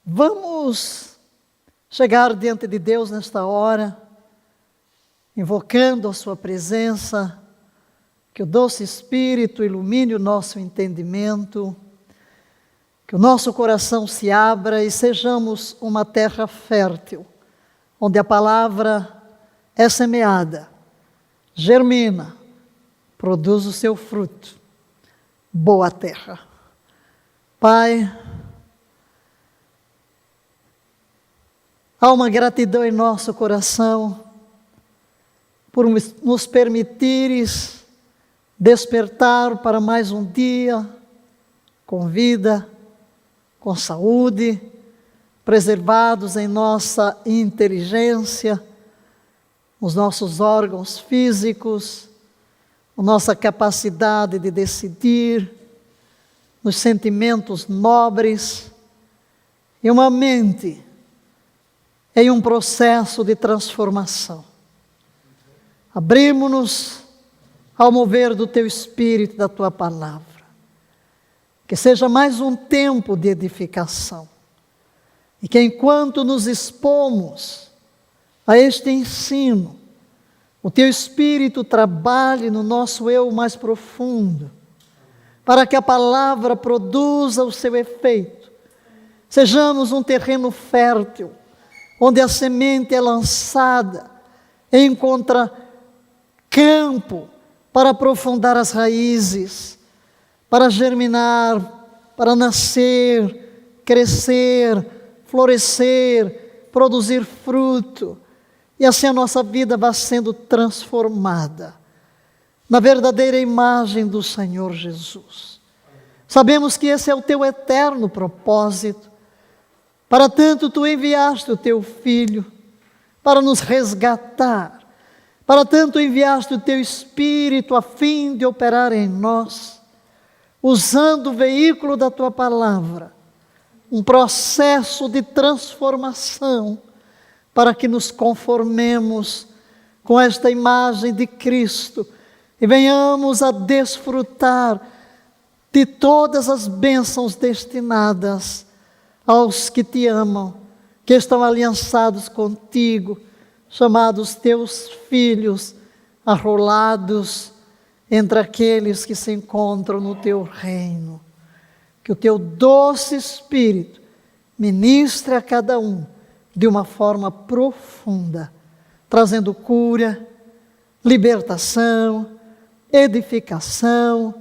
Vamos chegar diante de Deus nesta hora, invocando a sua presença, que o doce Espírito ilumine o nosso entendimento, que o nosso coração se abra e sejamos uma terra fértil, onde a palavra é semeada, germina, produz o seu fruto. Boa terra. Pai, há uma gratidão em nosso coração por nos permitires despertar para mais um dia com vida, com saúde, preservados em nossa inteligência, os nossos órgãos físicos, a nossa capacidade de decidir, nos sentimentos nobres e uma mente em um processo de transformação. Abrimos-nos ao mover do Teu Espírito, da Tua Palavra. Que seja mais um tempo de edificação. E que enquanto nos expomos a este ensino, o Teu Espírito trabalhe no nosso eu mais profundo, para que a palavra produza o seu efeito. Sejamos um terreno fértil, onde a semente é lançada, encontra campo para aprofundar as raízes, para germinar, para nascer, crescer, florescer, produzir fruto, e assim a nossa vida vai sendo transformada na verdadeira imagem do Senhor Jesus. Sabemos que esse é o Teu eterno propósito. Para tanto Tu enviaste o Teu Filho para nos resgatar. Para tanto enviaste o Teu Espírito a fim de operar em nós, usando o veículo da Tua Palavra, um processo de transformação para que nos conformemos com esta imagem de Cristo e venhamos a desfrutar de todas as bênçãos destinadas aos que Te amam, que estão aliançados contigo, chamados Teus filhos, arrolados entre aqueles que se encontram no Teu reino. Que o Teu doce Espírito ministre a cada um de uma forma profunda, trazendo cura, libertação, edificação,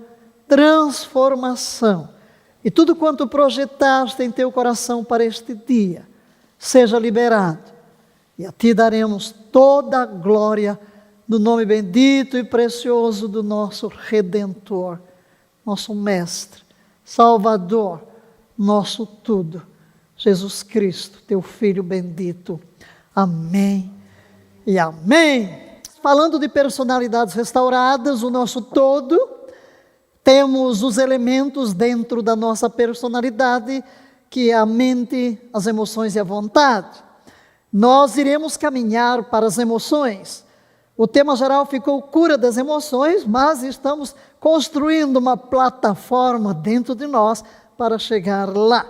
transformação. E tudo quanto projetaste em Teu coração para este dia, seja liberado. E a Ti daremos toda a glória do nome bendito e precioso do nosso Redentor, nosso Mestre, Salvador, nosso tudo, Jesus Cristo, Teu Filho bendito. Amém e amém. Falando de personalidades restauradas, o nosso todo, temos os elementos dentro da nossa personalidade, que é a mente, as emoções e a vontade. Nós iremos caminhar para as emoções. O tema geral ficou cura das emoções, mas estamos construindo uma plataforma dentro de nós para chegar lá.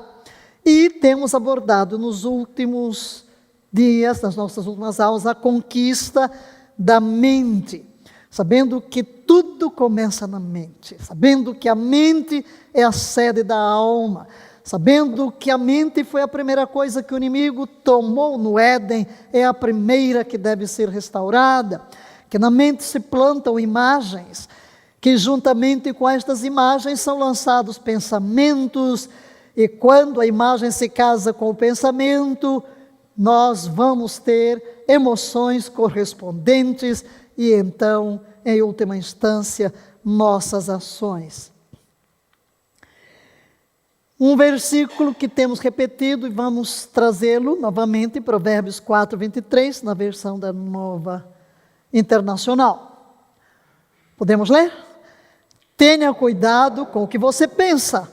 E temos abordado nos últimos dias, nas nossas últimas aulas, a conquista da mente, sabendo que tudo começa na mente, sabendo que a mente é a sede da alma, sabendo que a mente foi a primeira coisa que o inimigo tomou no Éden, é a primeira que deve ser restaurada, que na mente se plantam imagens, que juntamente com estas imagens são lançados pensamentos, e quando a imagem se casa com o pensamento, nós vamos ter emoções correspondentes e então, em última instância, nossas ações. Um versículo que temos repetido e vamos trazê-lo novamente, Provérbios 4:23, na versão da Nova Internacional. Podemos ler? Tenha cuidado com o que você pensa,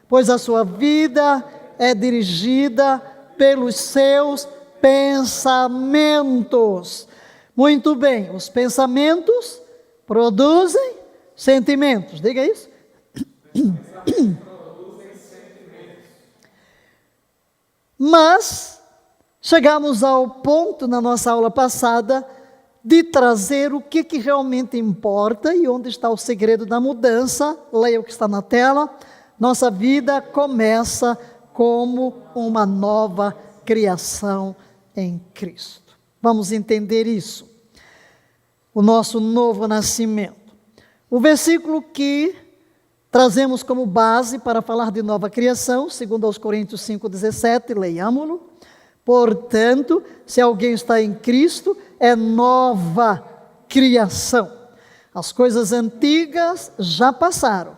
pois a sua vida é dirigida pelos seus pensamentos. Muito bem, os pensamentos produzem sentimentos. Diga isso. Mas chegamos ao ponto na nossa aula passada de trazer o que realmente importa e onde está o segredo da mudança. Leia o que está na tela. Nossa vida começa como uma nova criação em Cristo. Vamos entender isso. O nosso novo nascimento. O versículo que trazemos como base para falar de nova criação, 2 Coríntios 5,17, leiamo-lo. Portanto, se alguém está em Cristo, é nova criação. As coisas antigas já passaram.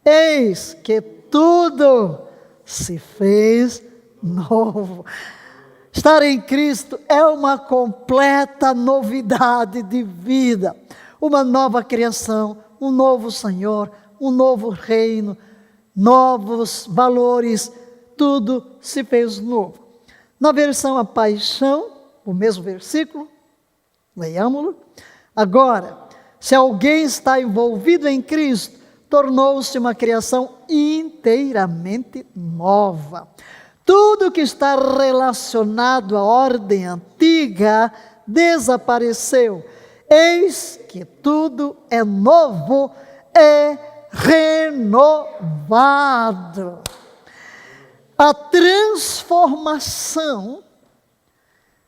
Eis que tudo se fez novo. Estar em Cristo é uma completa novidade de vida. Uma nova criação, um novo Senhor, um novo reino, novos valores, tudo se fez novo. Na versão A Paixão, o mesmo versículo, leiamo-lo. Agora, se alguém está envolvido em Cristo, tornou-se uma criação inteiramente nova. Tudo que está relacionado à ordem antiga desapareceu. Eis que tudo é novo, é renovado. A transformação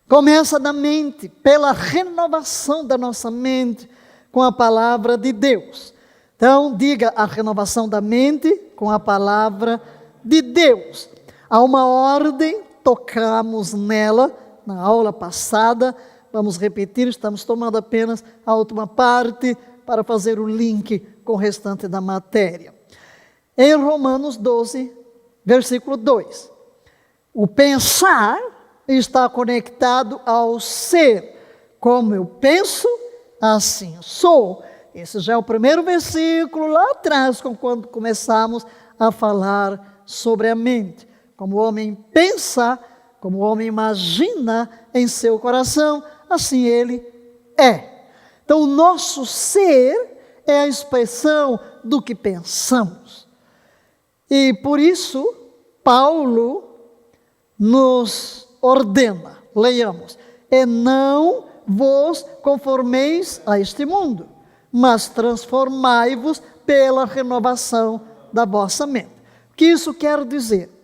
começa na mente, pela renovação da nossa mente com a palavra de Deus. Então, diga a renovação da mente com a palavra de Deus. Há uma ordem, tocamos nela na aula passada, vamos repetir, estamos tomando apenas a última parte para fazer o link com o restante da matéria. Em Romanos 12, versículo 2, o pensar está conectado ao ser. Como eu penso, assim sou. Esse já é o primeiro versículo lá atrás, quando começamos a falar sobre a mente. Como o homem pensa, como o homem imagina em seu coração, assim ele é. Então, o nosso ser é a expressão do que pensamos. E por isso, Paulo nos ordena, leiamos, e não vos conformeis a este mundo, mas transformai-vos pela renovação da vossa mente. O que isso quer dizer?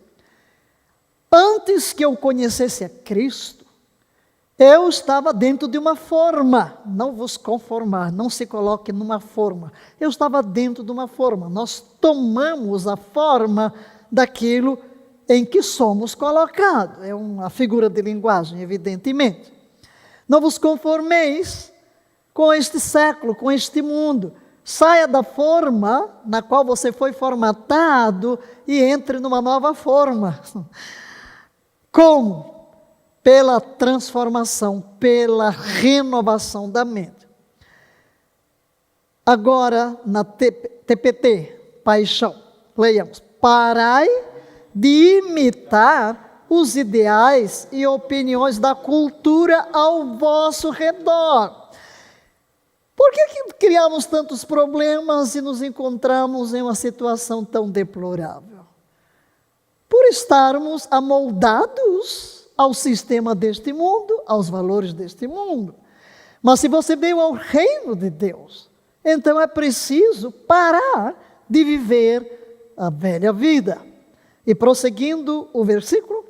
Antes que eu conhecesse a Cristo, eu estava dentro de uma forma. Não vos conformar, não se coloque numa forma. Eu estava dentro de uma forma. Nós tomamos a forma daquilo em que somos colocados. É uma figura de linguagem, evidentemente. Não vos conformeis com este século, com este mundo. Saia da forma na qual você foi formatado e entre numa nova forma. Como? Pela transformação, pela renovação da mente. Agora, na TPT, paixão, leiamos. Parai de imitar os ideais e opiniões da cultura ao vosso redor. Por que criamos tantos problemas e nos encontramos em uma situação tão deplorável? Por estarmos amoldados ao sistema deste mundo, aos valores deste mundo. Mas se você veio ao reino de Deus, então é preciso parar de viver a velha vida. E prosseguindo o versículo,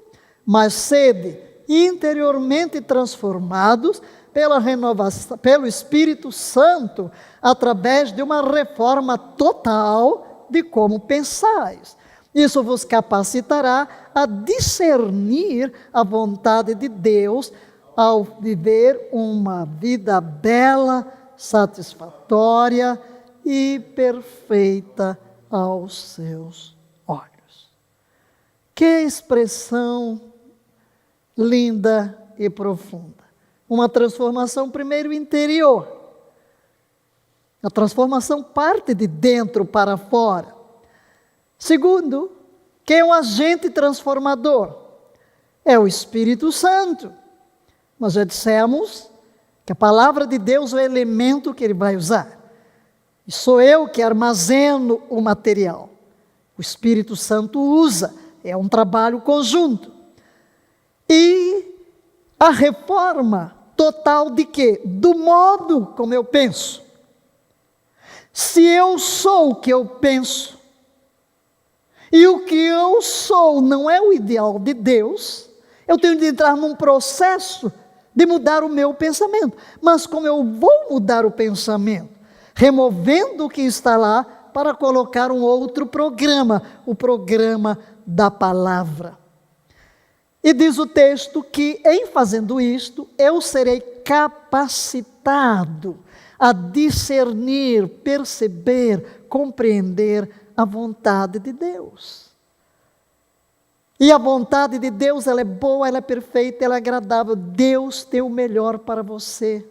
mas sede interiormente transformados pela renovação, pelo Espírito Santo, através de uma reforma total de como pensais. Isso vos capacitará a discernir a vontade de Deus ao viver uma vida bela, satisfatória e perfeita aos seus olhos. Que expressão linda e profunda. Uma transformação primeiro interior. A transformação parte de dentro para fora. Segundo, quem é um agente transformador? É o Espírito Santo. Nós já dissemos que a palavra de Deus é o elemento que ele vai usar. E sou eu que armazeno o material. O Espírito Santo usa. É um trabalho conjunto. E a reforma total de quê? Do modo como eu penso. Se eu sou o que eu penso, e o que eu sou não é o ideal de Deus, eu tenho de entrar num processo de mudar o meu pensamento. Mas como eu vou mudar o pensamento? Removendo o que está lá para colocar um outro programa, o programa da palavra. E diz o texto que em fazendo isto, eu serei capacitado a discernir, perceber, compreender a vontade de Deus. E a vontade de Deus, ela é boa, ela é perfeita, ela é agradável. Deus tem o melhor para você.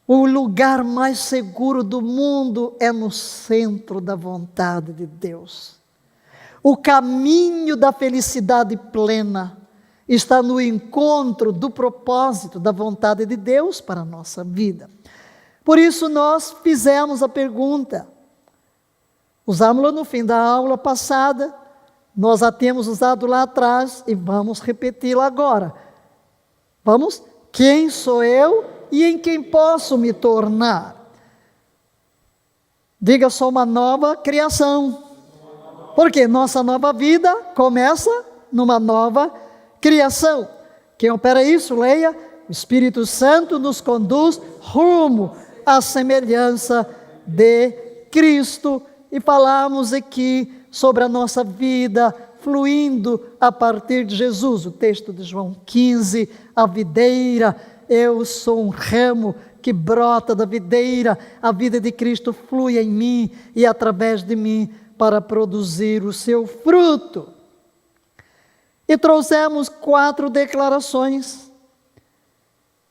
O lugar mais seguro do mundo é no centro da vontade de Deus. O caminho da felicidade plena está no encontro do propósito da vontade de Deus para a nossa vida. Por isso nós fizemos a pergunta, usámos-la no fim da aula passada, nós a temos usado lá atrás e vamos repeti-la agora. Vamos? Quem sou eu e em quem posso me tornar? Diga, sou uma nova criação. Porque nossa nova vida começa numa nova criação. Quem opera isso, leia, o Espírito Santo nos conduz rumo à semelhança de Cristo. E falamos aqui sobre a nossa vida fluindo a partir de Jesus. O texto de João 15, a videira, eu sou um ramo que brota da videira, a vida de Cristo flui em mim e através de mim para produzir o seu fruto. E trouxemos 4 declarações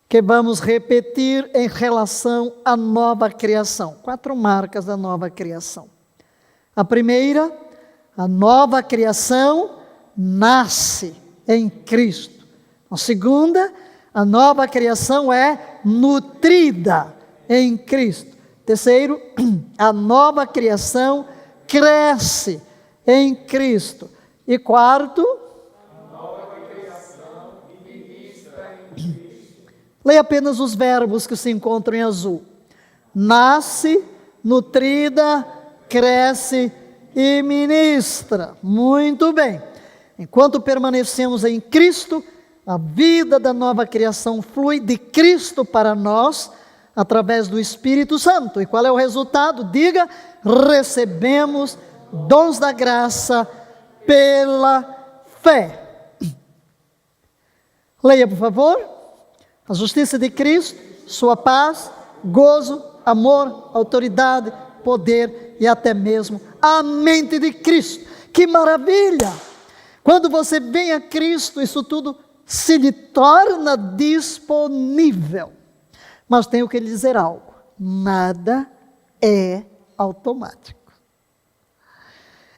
que vamos repetir em relação à nova criação. 4 marcas da nova criação. A primeira, a nova criação nasce em Cristo. A segunda, a nova criação é nutrida em Cristo. Terceiro, a nova criação cresce em Cristo. E quarto, a nova criação ministra em Cristo. Leia apenas os verbos que se encontram em azul. Nasce, nutrida, cresce e ministra. Muito bem. Enquanto permanecemos em Cristo, a vida da nova criação flui de Cristo para nós, através do Espírito Santo. E qual é o resultado? Diga, recebemos dons da graça pela fé. Leia, por favor. A justiça de Cristo, sua paz, gozo, amor, autoridade, poder e até mesmo a mente de Cristo. Que maravilha! Quando você vem a Cristo, isso tudo se lhe torna disponível. Mas tenho que lhe dizer algo, nada é automático.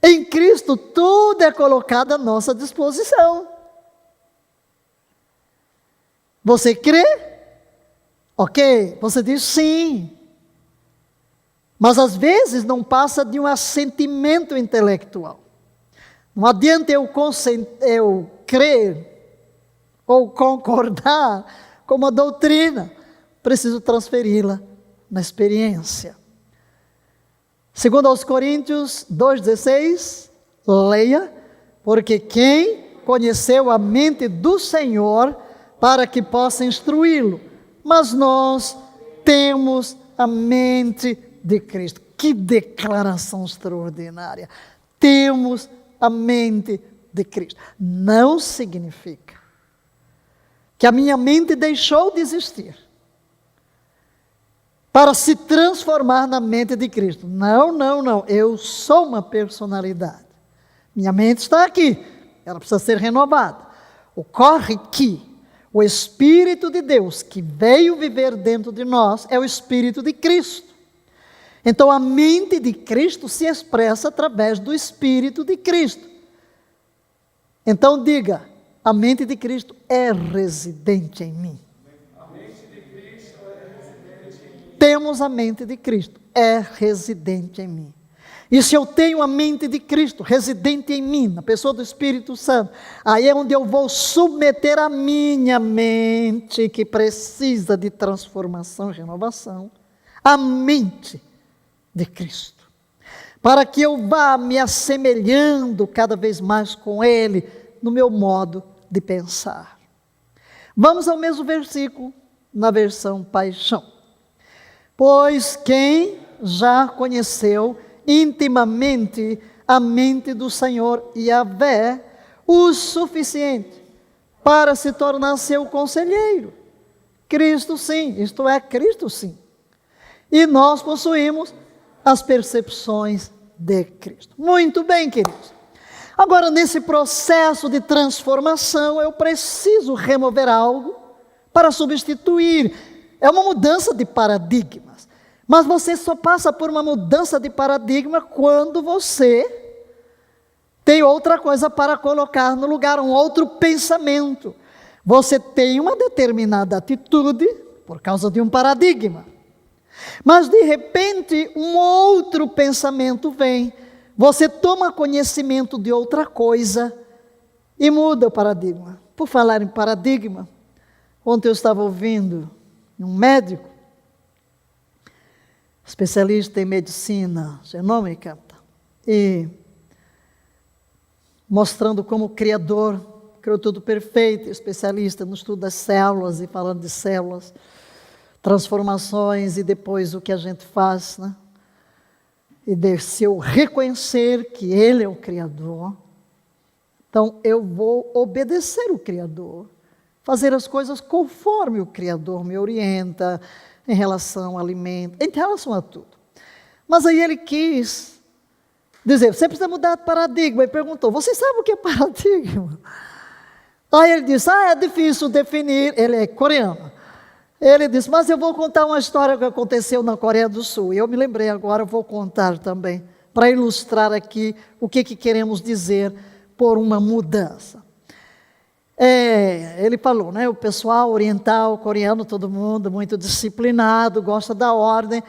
Em Cristo tudo é colocado à nossa disposição. Você crê? Ok, você diz sim. Mas às vezes não passa de um assentimento intelectual. Não adianta eu crer ou concordar com uma doutrina. Preciso transferi-la na experiência. Segundo aos Coríntios 2,16, leia, porque quem conheceu a mente do Senhor para que possa instruí-lo, mas nós temos a mente de Cristo. Que declaração extraordinária! Temos a mente de Cristo. Não significa que a minha mente deixou de existir para se transformar na mente de Cristo. Não, não, não. Eu sou uma personalidade. Minha mente está aqui. Ela precisa ser renovada. Ocorre que o Espírito de Deus que veio viver dentro de nós é o Espírito de Cristo. Então a mente de Cristo se expressa através do Espírito de Cristo. Então diga, a mente de Cristo é residente em mim. Temos a mente de Cristo, é residente em mim. E se eu tenho a mente de Cristo residente em mim, na pessoa do Espírito Santo, aí é onde eu vou submeter a minha mente, que precisa de transformação e renovação, a mente de Cristo, para que eu vá me assemelhando cada vez mais com Ele no meu modo de pensar. Vamos ao mesmo versículo, na versão Paixão. Pois quem já conheceu intimamente a mente do Senhor Yahvé o suficiente para se tornar seu conselheiro? Cristo sim, isto é, Cristo sim. E nós possuímos as percepções de Cristo. Muito bem, queridos. Agora, nesse processo de transformação, eu preciso remover algo para substituir. É uma mudança de paradigmas. Mas você só passa por uma mudança de paradigma quando você tem outra coisa para colocar no lugar, um outro pensamento. Você tem uma determinada atitude por causa de um paradigma. Mas de repente um outro pensamento vem. Você toma conhecimento de outra coisa e muda o paradigma. Por falar em paradigma, ontem eu estava ouvindo um médico, especialista em medicina genômica, e mostrando como o Criador criou tudo perfeito, especialista no estudo das células e falando de células, transformações e depois o que a gente faz, né? E se eu reconhecer que Ele é o Criador, então eu vou obedecer o Criador, fazer as coisas conforme o Criador me orienta, em relação ao alimento, em relação a tudo. Mas aí ele quis dizer, você precisa mudar de paradigma. Ele perguntou, você sabe o que é paradigma? Aí ele disse, é difícil definir, ele é coreano. Ele disse, mas eu vou contar uma história que aconteceu na Coreia do Sul. E eu me lembrei agora, eu vou contar também, para ilustrar aqui o que queremos dizer por uma mudança. Ele falou, né, o pessoal oriental, coreano, todo mundo muito disciplinado, gosta da ordem,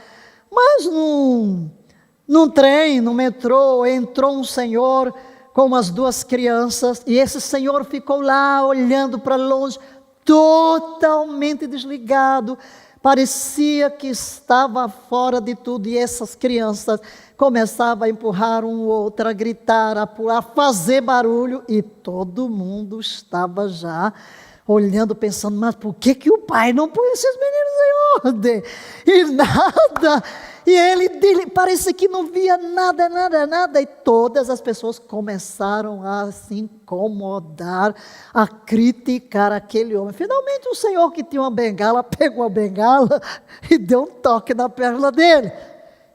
mas num trem, no metrô, entrou um senhor com umas duas crianças, e esse senhor ficou lá olhando para longe, totalmente desligado, parecia que estava fora de tudo, e essas crianças começavam a empurrar um outro, a gritar, a pular, a fazer barulho, e todo mundo estava já olhando, pensando, mas por que o pai não põe esses meninos em ordem? E nada, e ele parece que não via nada, e todas as pessoas começaram a se incomodar, a criticar aquele homem. Finalmente o senhor que tinha uma bengala, pegou a bengala e deu um toque na perna dele.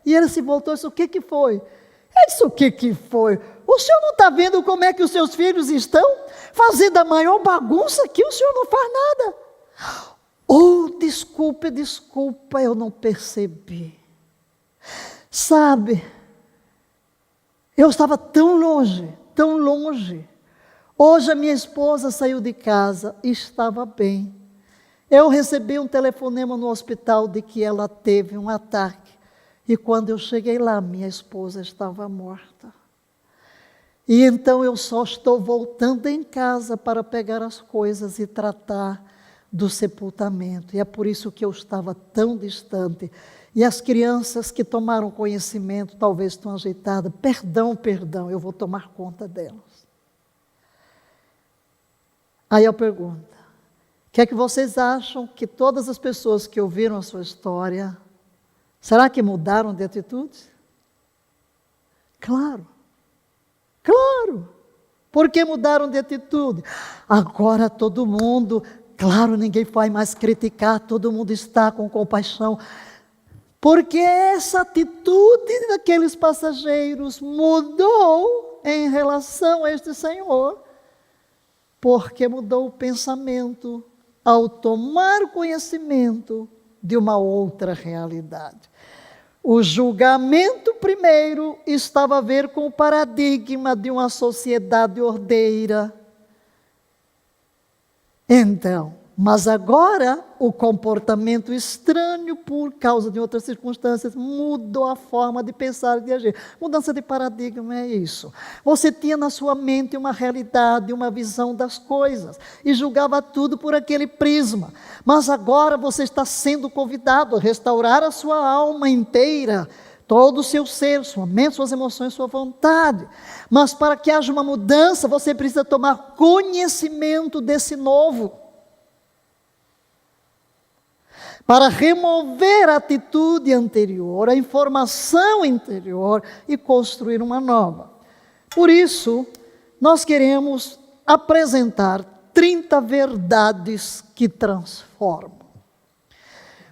E ele se voltou e disse, o que foi? Ele disse, o que foi? O senhor não está vendo como é que os seus filhos estão? Fazendo a maior bagunça aqui, o senhor não faz nada. Oh, desculpa, eu não percebi. Sabe, eu estava tão longe. Hoje a minha esposa saiu de casa e estava bem. Eu recebi um telefonema no hospital de que ela teve um ataque. E quando eu cheguei lá, minha esposa estava morta. E então eu só estou voltando em casa para pegar as coisas e tratar do sepultamento. E é por isso que eu estava tão distante. E as crianças que tomaram conhecimento, talvez estão ajeitadas. Perdão, eu vou tomar conta delas. Aí eu pergunto, o que é que vocês acham que todas as pessoas que ouviram a sua história, será que mudaram de atitude? Claro. Por que mudaram de atitude? Agora todo mundo, claro, ninguém vai mais criticar, todo mundo está com compaixão. Porque essa atitude daqueles passageiros mudou em relação a este Senhor. Porque mudou o pensamento ao tomar conhecimento de uma outra realidade. O julgamento primeiro estava a ver com o paradigma de uma sociedade ordeira. Então, Mas agora o comportamento estranho, por causa de outras circunstâncias, mudou a forma de pensar e de agir. Mudança de paradigma é isso. Você tinha na sua mente uma realidade, uma visão das coisas, e julgava tudo por aquele prisma. Mas agora você está sendo convidado a restaurar a sua alma inteira, todo o seu ser, sua mente, suas emoções, sua vontade. Mas para que haja uma mudança, você precisa tomar conhecimento desse novo, para remover a atitude anterior, a informação anterior e construir uma nova. Por isso, nós queremos apresentar 30 verdades que transformam.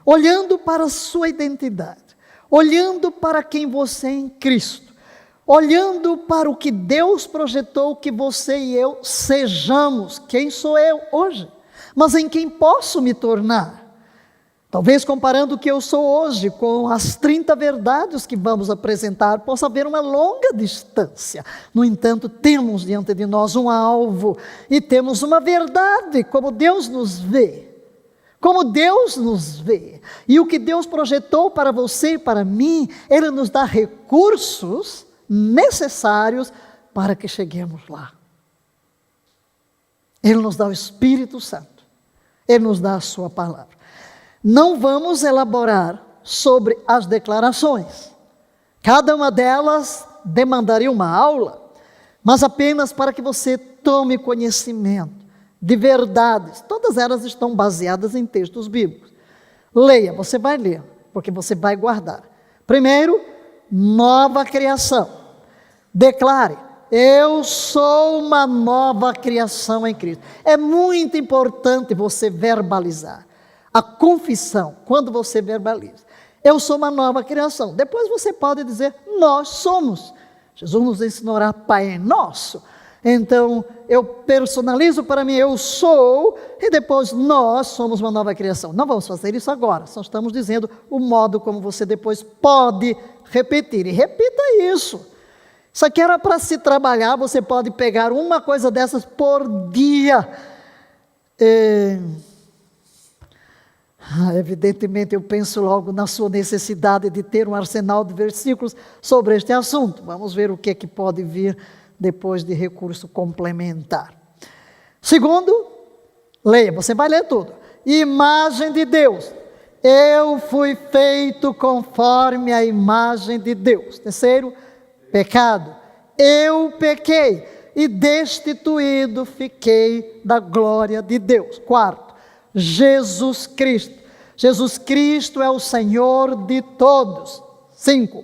Olhando para a sua identidade, olhando para quem você é em Cristo, olhando para o que Deus projetou que você e eu sejamos, quem sou eu hoje, mas em quem posso me tornar. Talvez comparando o que eu sou hoje com as 30 verdades que vamos apresentar, possa haver uma longa distância. No entanto, temos diante de nós um alvo e temos uma verdade, como Deus nos vê. Como Deus nos vê. E o que Deus projetou para você e para mim, Ele nos dá recursos necessários para que cheguemos lá. Ele nos dá o Espírito Santo. Ele nos dá a sua palavra. Não vamos elaborar sobre as declarações. Cada uma delas demandaria uma aula, mas apenas para que você tome conhecimento de verdades. Todas elas estão baseadas em textos bíblicos. Leia, você vai ler, porque você vai guardar. Primeiro, nova criação. Declare, eu sou uma nova criação em Cristo. É muito importante você verbalizar. A confissão, quando você verbaliza, eu sou uma nova criação. Depois você pode dizer, nós somos. Jesus nos ensinou a orar Pai Nosso. Então, eu personalizo para mim, eu sou, e depois nós somos uma nova criação. Não vamos fazer isso agora, só estamos dizendo o modo como você depois pode repetir. E repita isso. Isso aqui era para se trabalhar, você pode pegar uma coisa dessas por dia. Evidentemente eu penso logo na sua necessidade de ter um arsenal de versículos sobre este assunto. Vamos ver o que é que pode vir depois de recurso complementar. Segundo, leia, você vai ler tudo. Imagem de Deus. Eu fui feito conforme a imagem de Deus. Terceiro, pecado. Eu pequei e destituído fiquei da glória de Deus. Quarto, Jesus Cristo. Jesus Cristo é o Senhor de todos. 5.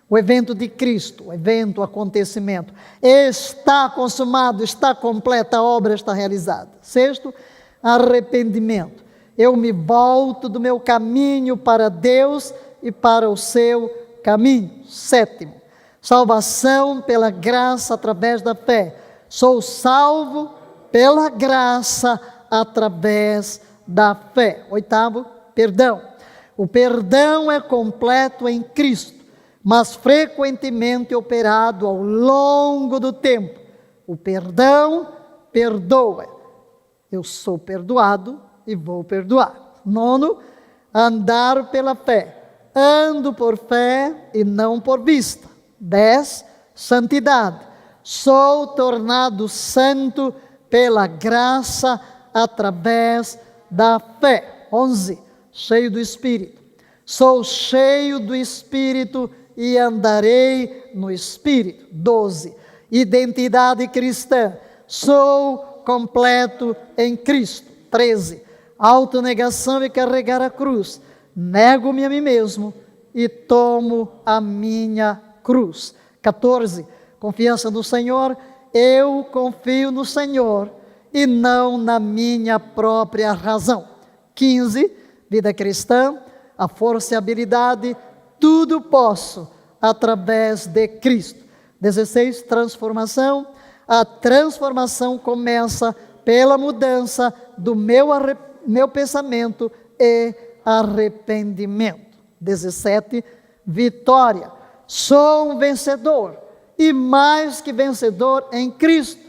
O evento de Cristo, o evento, o acontecimento. Está consumado, está completa, a obra está realizada. 6. Arrependimento. Eu me volto do meu caminho para Deus e para o seu caminho. 7. Salvação pela graça através da fé. Sou salvo pela graça através da fé. 8, perdão. O perdão é completo em Cristo, mas frequentemente operado ao longo do tempo. O perdão perdoa. Eu sou perdoado e vou perdoar. 9, andar pela fé. Ando por fé e não por vista. 10, santidade. Sou tornado santo pela graça através da fé. 11, cheio do Espírito. Sou cheio do Espírito e andarei no Espírito. 12, identidade cristã. Sou completo em Cristo. 13, autonegação e carregar a cruz. Nego-me a mim mesmo e tomo a minha cruz. 14, confiança no Senhor. Eu confio no Senhor e não na minha própria razão. 15, vida cristã, a força e a habilidade, tudo posso através de Cristo. 16, transformação. A transformação começa pela mudança do meu pensamento e arrependimento. 17, vitória. Sou um vencedor e mais que vencedor em Cristo.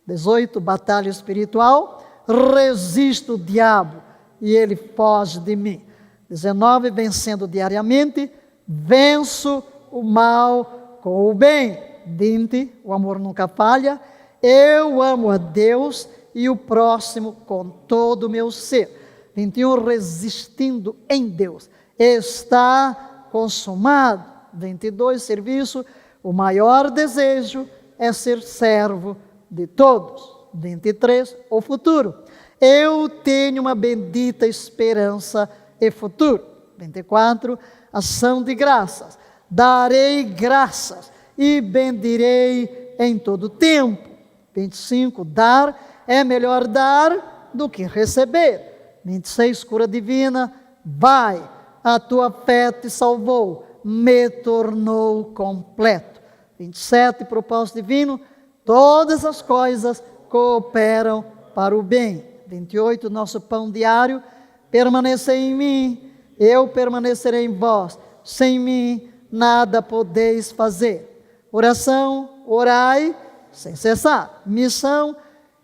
18, batalha espiritual. resisto o diabo e ele foge de mim. 19, vencendo diariamente, venço o mal com o bem. 20, o amor nunca falha. Eu amo a Deus e o próximo com todo o meu ser. 21, resistindo em Deus. Está consumado. 22, serviço. O maior desejo é ser servo de todos. 23, o futuro. Eu tenho uma bendita esperança e futuro. 24, ação de graças. Darei graças e bendirei em todo tempo. 25, dar é melhor dar do que receber. 26, cura divina. Vai, a tua fé te salvou, me tornou completo. 27, propósito divino. Todas as coisas cooperam para o bem. 28, nosso pão diário. Permanecei em mim, eu permanecerei em vós. Sem mim, nada podeis fazer. Oração, orai sem cessar. Missão,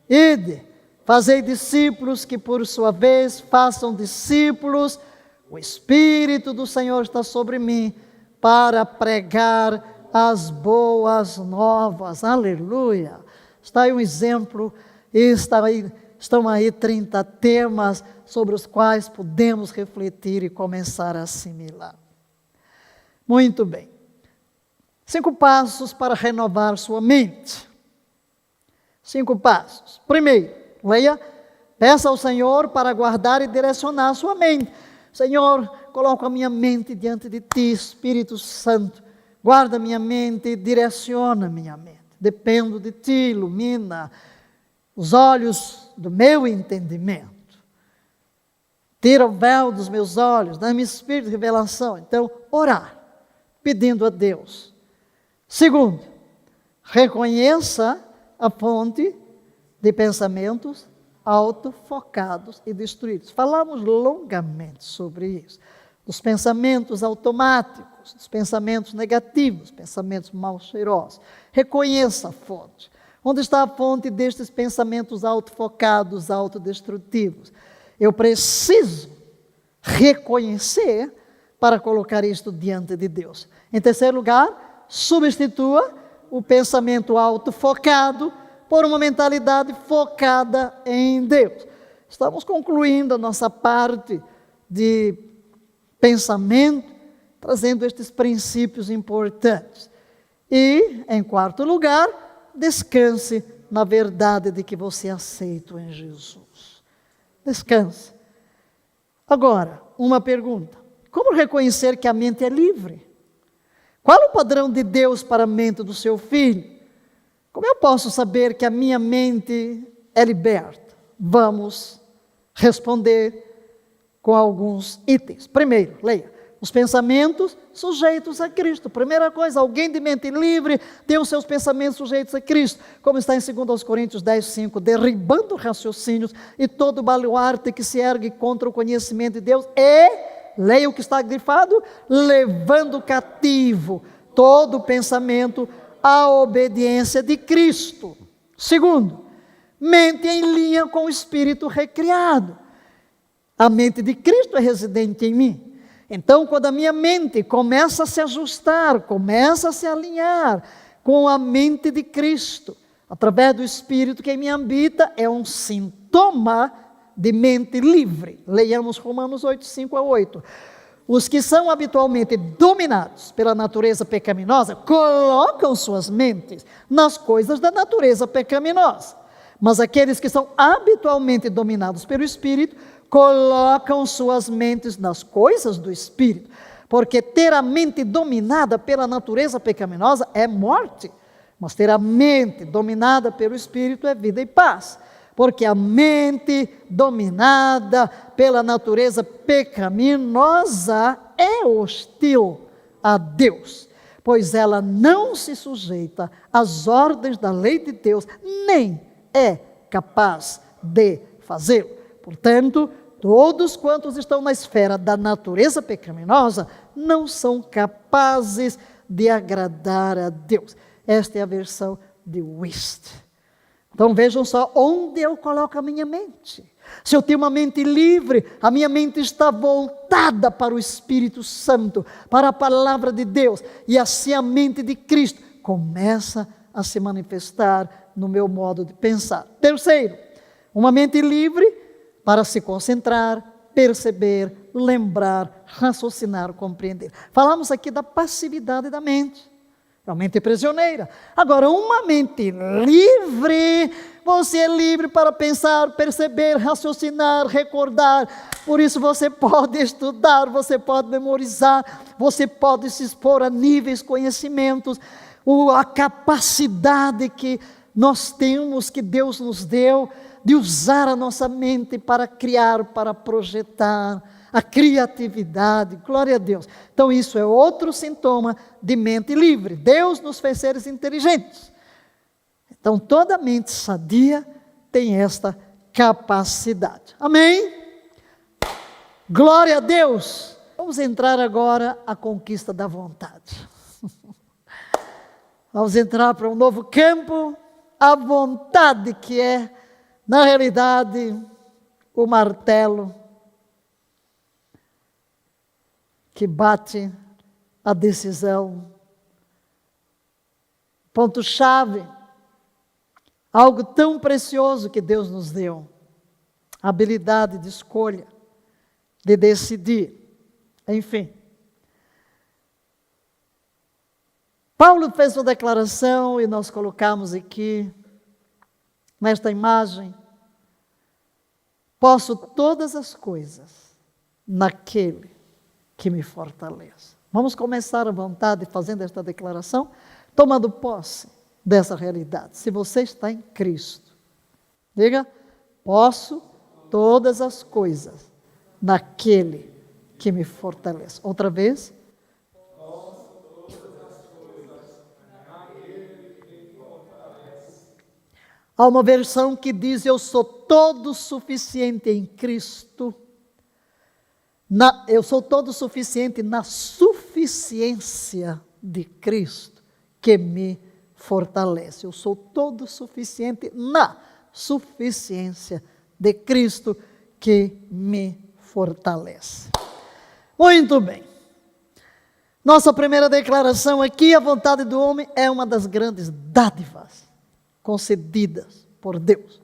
ide. Fazei discípulos que, por sua vez, façam discípulos. O Espírito do Senhor está sobre mim para pregar as boas novas. Aleluia! Está aí um exemplo, e estão aí 30 temas sobre os quais podemos refletir e começar a assimilar. Muito bem. 5 passos para renovar sua mente. 5 passos. Primeiro, leia, peça ao Senhor para guardar e direcionar a sua mente. Senhor, coloco a minha mente diante de Ti, Espírito Santo. Guarda minha mente e direciona minha mente. Dependo de Ti, ilumina os olhos do meu entendimento. Tira o véu dos meus olhos, dá-me espírito de revelação. Então, orar, pedindo a Deus. Segundo, reconheça a fonte de pensamentos autofocados e destruídos. Falamos longamente sobre isso. Dos pensamentos automáticos, dos pensamentos negativos, pensamentos mal cheirosos. Reconheça a fonte. Onde está a fonte destes pensamentos autofocados, autodestrutivos? Eu preciso reconhecer para colocar isto diante de Deus. Em terceiro lugar, substitua o pensamento autofocado por uma mentalidade focada em Deus. Estamos concluindo a nossa parte de pensamento, trazendo estes princípios importantes. E, em quarto lugar, descanse na verdade de que você é aceito em Jesus. Descanse. Agora, uma pergunta. Como reconhecer que a mente é livre? Qual o padrão de Deus para a mente do seu filho? Como eu posso saber que a minha mente é liberta? Vamos responder com alguns itens. Primeiro, leia. Os pensamentos sujeitos a Cristo. Primeira coisa, alguém de mente livre tem os seus pensamentos sujeitos a Cristo. Como está em 2 Coríntios 10, 5. Derribando raciocínios e todo baluarte que se ergue contra o conhecimento de Deus. E, leia o que está grifado, levando cativo todo pensamento à obediência de Cristo. Segundo, mente em linha com o Espírito recriado. A mente de Cristo é residente em mim. Então, quando a minha mente começa a se ajustar, começa a se alinhar com a mente de Cristo, através do Espírito que em mim habita, é um sintoma de mente livre. Leiamos Romanos 8, 5 a 8. Os que são habitualmente dominados pela natureza pecaminosa, colocam suas mentes nas coisas da natureza pecaminosa. Mas aqueles que são habitualmente dominados pelo Espírito, colocam suas mentes nas coisas do Espírito, porque ter a mente dominada pela natureza pecaminosa é morte, mas ter a mente dominada pelo Espírito é vida e paz, porque a mente dominada pela natureza pecaminosa é hostil a Deus, pois ela não se sujeita às ordens da lei de Deus, nem é capaz de fazê-lo. Portanto, todos quantos estão na esfera da natureza pecaminosa não são capazes de agradar a Deus. Esta é a versão de Wuest. Então vejam só onde eu coloco a minha mente. Se eu tenho uma mente livre, a minha mente está voltada para o Espírito Santo, para a palavra de Deus. E assim a mente de Cristo começa a se manifestar no meu modo de pensar. Terceiro, uma mente livre para se concentrar, perceber, lembrar, raciocinar, compreender. Falamos aqui da passividade da mente. A mente prisioneira. Agora, uma mente livre, você é livre para pensar, perceber, raciocinar, recordar. Por isso você pode estudar, você pode memorizar, você pode se expor a níveis, conhecimentos, a capacidade que nós temos, que Deus nos deu, de usar a nossa mente para criar, para projetar, a criatividade, glória a Deus. Então isso é outro sintoma de mente livre. Deus nos fez seres inteligentes. Então toda mente sadia tem esta capacidade. Amém? Glória a Deus. Vamos entrar agora à conquista da vontade. Vamos entrar para um novo campo, a vontade que é, na realidade, o martelo que bate a decisão. Ponto-chave, algo tão precioso que Deus nos deu, a habilidade de escolha, de decidir, enfim. Paulo fez uma declaração e nós colocamos aqui, nesta imagem: posso todas as coisas naquele que me fortalece. Vamos começar à vontade fazendo esta declaração, tomando posse dessa realidade. Se você está em Cristo, diga: posso todas as coisas naquele que me fortalece. Outra vez. Posso todas as coisas naquele que me fortalece. Há uma versão que diz: eu sou todo suficiente em Cristo. Eu sou todo suficiente na suficiência de Cristo que me fortalece. Eu sou todo suficiente na suficiência de Cristo que me fortalece. Muito bem. Nossa primeira declaração aqui: a vontade do homem é uma das grandes dádivas concedidas por Deus.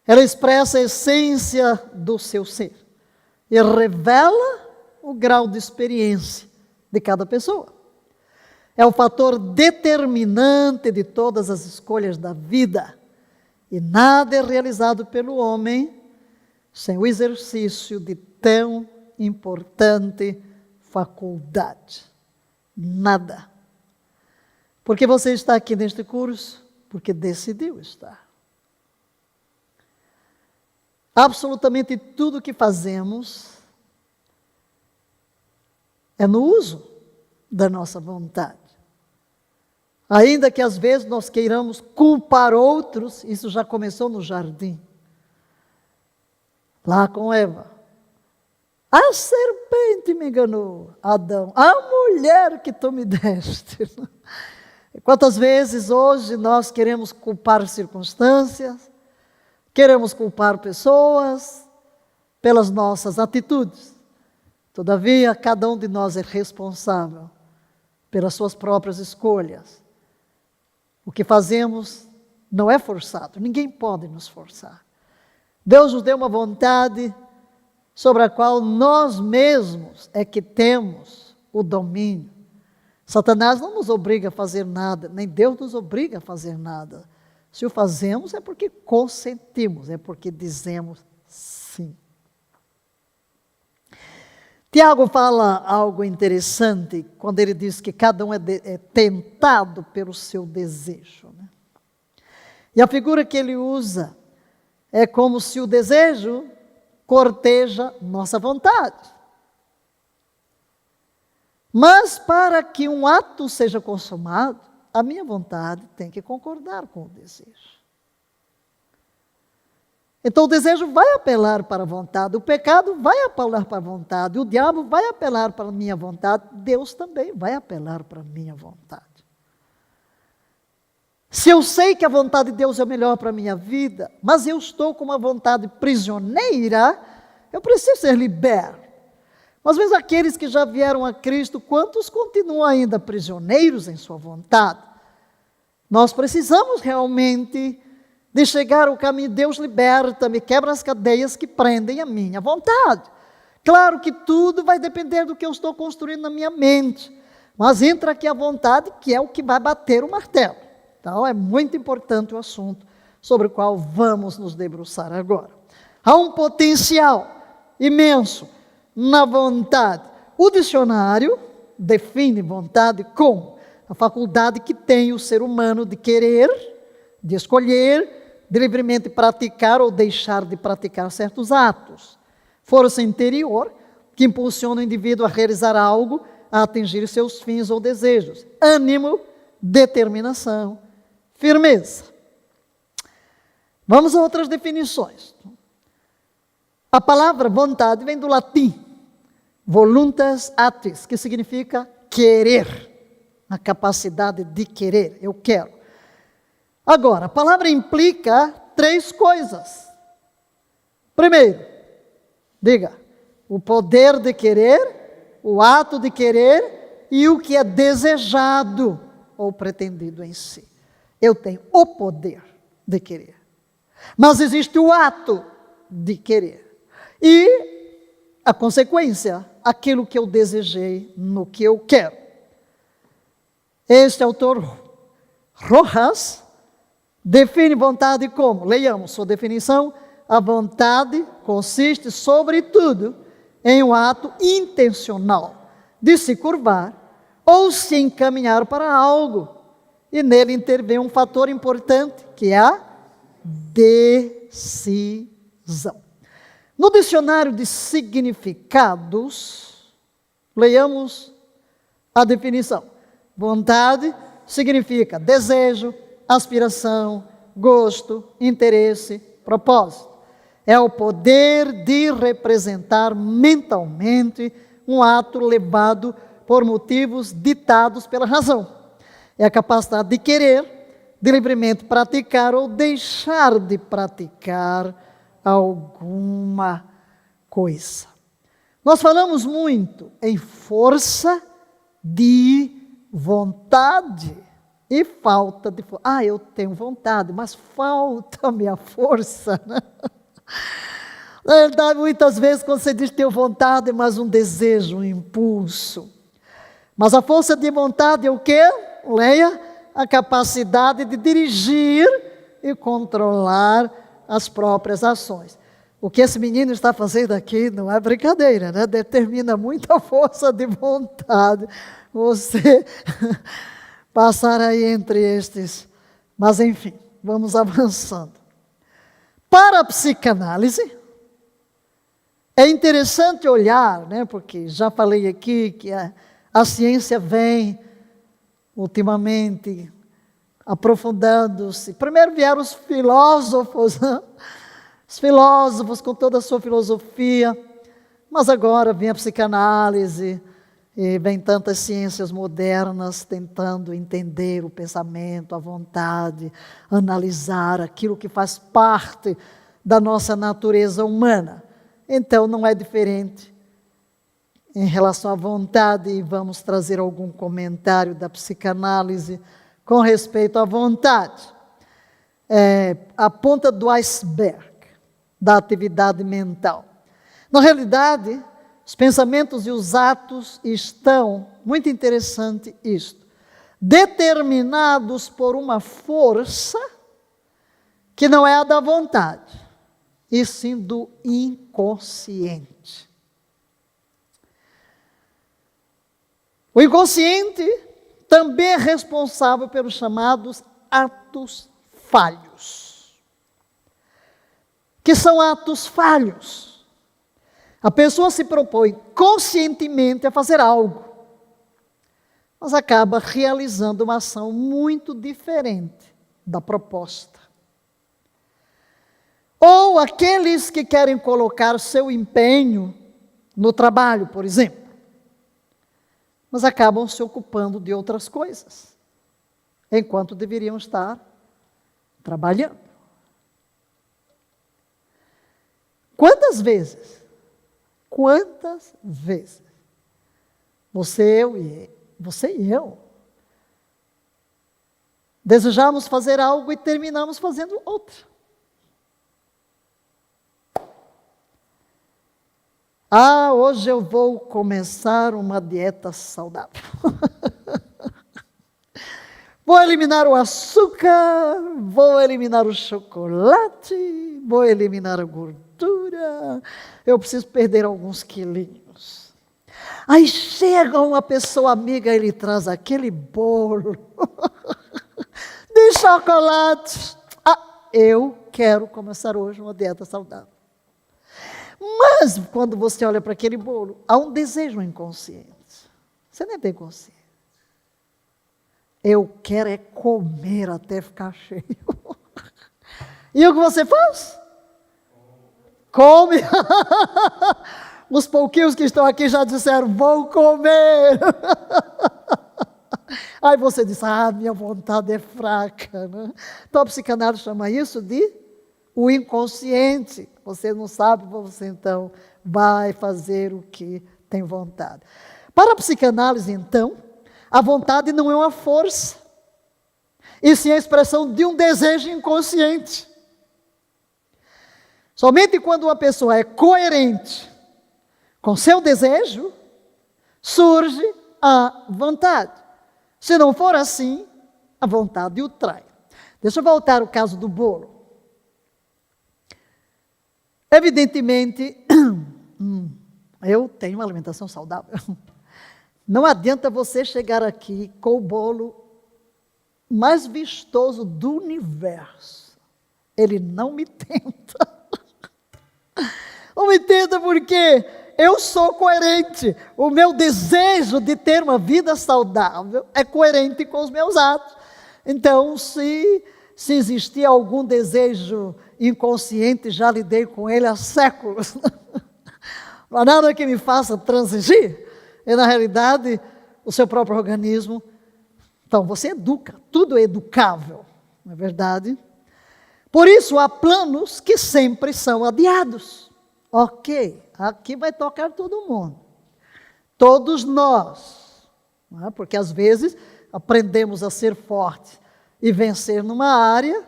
Ela expressa a essência do seu ser e revela o grau de experiência de cada pessoa. É o fator determinante de todas as escolhas da vida. E nada é realizado pelo homem sem o exercício de tão importante faculdade. Nada. Porque você está aqui neste curso? Porque decidiu estar. Absolutamente tudo que fazemos é no uso da nossa vontade. Ainda que às vezes nós queiramos culpar outros, isso já começou no jardim. Lá com Eva. A serpente me enganou, Adão. A mulher que tu me deste. Quantas vezes hoje nós queremos culpar circunstâncias, queremos culpar pessoas pelas nossas atitudes. Todavia, cada um de nós é responsável pelas suas próprias escolhas. O que fazemos não é forçado, ninguém pode nos forçar. Deus nos deu uma vontade sobre a qual nós mesmos é que temos o domínio. Satanás não nos obriga a fazer nada, nem Deus nos obriga a fazer nada. Se o fazemos é porque consentimos, é porque dizemos sim. Tiago fala algo interessante quando ele diz que cada um é tentado pelo seu desejo, né? E a figura que ele usa é como se o desejo corteja nossa vontade. Mas para que um ato seja consumado, a minha vontade tem que concordar com o desejo. Então o desejo vai apelar para a vontade, o pecado vai apelar para a vontade, o diabo vai apelar para a minha vontade, Deus também vai apelar para a minha vontade. Se eu sei que a vontade de Deus é melhor para a minha vida, mas eu estou com uma vontade prisioneira, eu preciso ser liberto. Mas mesmo aqueles que já vieram a Cristo, quantos continuam ainda prisioneiros em sua vontade? Nós precisamos realmente de chegar ao caminho. Deus liberta-me, quebra as cadeias que prendem a minha vontade. Claro que tudo vai depender do que eu estou construindo na minha mente, mas entra aqui a vontade, que é o que vai bater o martelo. Então é muito importante o assunto sobre o qual vamos nos debruçar agora. Há um potencial imenso na vontade. O dicionário define vontade como a faculdade que tem o ser humano de querer, de escolher, de livremente praticar ou deixar de praticar certos atos. Força interior que impulsiona o indivíduo a realizar algo, a atingir seus fins ou desejos. Ânimo, determinação, firmeza. Vamos a outras definições. A palavra vontade vem do latim, voluntas actis, que significa querer, a capacidade de querer, eu quero. Agora, a palavra implica 3 coisas. Primeiro, diga, o poder de querer, o ato de querer e o que é desejado ou pretendido em si. Eu tenho o poder de querer, mas existe o ato de querer. E a consequência, aquilo que eu desejei no que eu quero. Este autor, Rojas, define vontade como, leiamos sua definição, a vontade consiste, sobretudo, em um ato intencional de se curvar ou se encaminhar para algo, e nele intervém um fator importante, que é a decisão. No dicionário de significados, leiamos a definição. Vontade significa desejo, aspiração, gosto, interesse, propósito. É o poder de representar mentalmente um ato levado por motivos ditados pela razão. É a capacidade de querer, de livremente praticar ou deixar de praticar alguma coisa. Nós falamos muito em força de vontade e falta de força. Eu tenho vontade, mas falta-me a força, né? Na verdade, muitas vezes, quando você diz que tem vontade, é mais um desejo, um impulso. Mas a força de vontade é o quê? Leia, a capacidade de dirigir e controlar as próprias ações. O que esse menino está fazendo aqui não é brincadeira, né? Determina muita força de vontade você passar aí entre estes. Mas enfim, vamos avançando. Para a psicanálise, é interessante olhar, né? Porque já falei aqui que a ciência vem ultimamente aprofundando-se. Primeiro vieram os filósofos, né? Os filósofos com toda a sua filosofia, mas agora vem a psicanálise, e vem tantas ciências modernas tentando entender o pensamento, a vontade, analisar aquilo que faz parte da nossa natureza humana. Então não é diferente em relação à vontade, e vamos trazer algum comentário da psicanálise com respeito à vontade. A ponta do iceberg da atividade mental. Na realidade, os pensamentos e os atos estão, muito interessante isto, determinados por uma força que não é a da vontade, e sim do inconsciente. O inconsciente também é responsável pelos chamados atos falhos. Que são atos falhos. A pessoa se propõe conscientemente a fazer algo, mas acaba realizando uma ação muito diferente da proposta. Ou aqueles que querem colocar seu empenho no trabalho, por exemplo, mas acabam se ocupando de outras coisas. enquanto deveriam estar trabalhando. Quantas vezes você e eu desejamos fazer algo e terminamos fazendo outra? Hoje eu vou começar uma dieta saudável. Vou eliminar o açúcar, vou eliminar o chocolate, vou eliminar a gordura, eu preciso perder alguns quilinhos. Aí chega uma pessoa amiga e ele traz aquele bolo de chocolate. Eu quero começar hoje uma dieta saudável. Mas quando você olha para aquele bolo, há um desejo inconsciente. Você nem tem consciência. Eu quero é comer até ficar cheio. E o que você faz? Come. Os pouquinhos que estão aqui já disseram, vou comer. Aí você diz, minha vontade é fraca. Né? Então a psicanálise chama isso de o inconsciente. Você não sabe, você então vai fazer o que tem vontade. Para a psicanálise, então, a vontade não é uma força, e sim a expressão de um desejo inconsciente. Somente quando uma pessoa é coerente com seu desejo, surge a vontade. Se não for assim, a vontade o trai. Deixa eu voltar ao caso do bolo. Evidentemente, eu tenho uma alimentação saudável. Não adianta você chegar aqui com o bolo mais vistoso do universo. Ele não me tenta. Não me tenta porque eu sou coerente. O meu desejo de ter uma vida saudável é coerente com os meus atos. Então, se existir algum desejo inconsciente, já lidei com ele há séculos. Não há nada que me faça transigir. E, na realidade, o seu próprio organismo. Então, você educa, tudo é educável, não é verdade? Por isso, há planos que sempre são adiados. Ok, aqui vai tocar todo mundo. Todos nós. Não é? Porque, às vezes, aprendemos a ser fortes e vencer numa área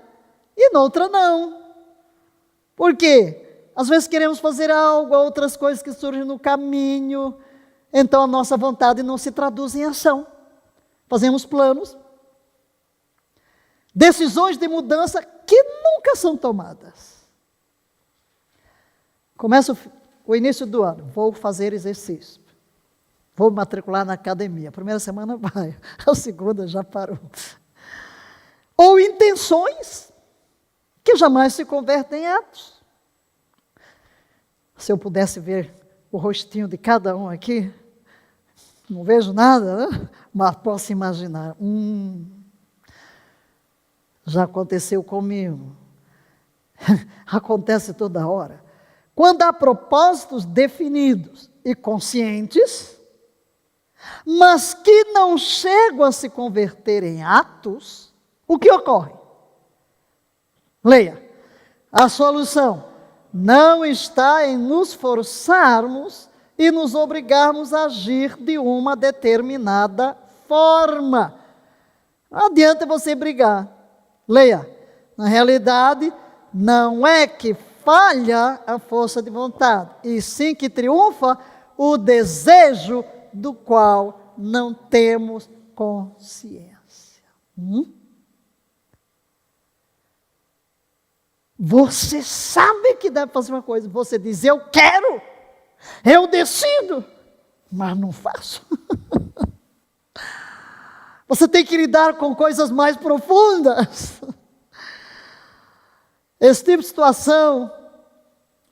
e noutra não. Por quê? Às vezes queremos fazer algo, outras coisas que surgem no caminho. Então a nossa vontade não se traduz em ação. Fazemos planos, decisões de mudança que nunca são tomadas. Começa o início do ano, vou fazer exercício, vou me matricular na academia. A primeira semana vai, a segunda já parou. Ou intenções que jamais se convertem em atos. Se eu pudesse ver o rostinho de cada um aqui, não vejo nada, né? Mas posso imaginar. Já aconteceu comigo. Acontece toda hora. Quando há propósitos definidos e conscientes, mas que não chegam a se converter em atos, o que ocorre? Leia. A solução não está em nos forçarmos e nos obrigarmos a agir de uma determinada forma. Não adianta você brigar. Leia. Na realidade, não é que falha a força de vontade, e sim que triunfa o desejo do qual não temos consciência. Você sabe que deve fazer uma coisa, você diz, eu quero, eu decido, mas não faço. Você tem que lidar com coisas mais profundas. Esse tipo de situação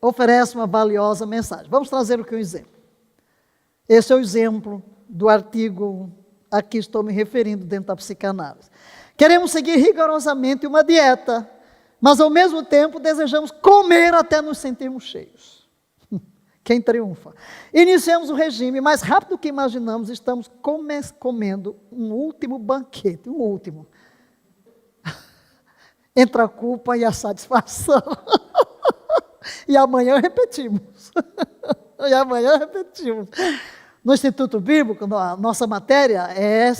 oferece uma valiosa mensagem. Vamos trazer aqui um exemplo. Esse é o exemplo do artigo a que estou me referindo dentro da psicanálise. Queremos seguir rigorosamente uma dieta, mas ao mesmo tempo desejamos comer até nos sentirmos cheios. Quem triunfa? Iniciamos o regime, mais rápido do que imaginamos, estamos comendo um último banquete, um último. entre a culpa e a satisfação. E amanhã repetimos. E amanhã repetimos. No Instituto Bíblico, a nossa matéria é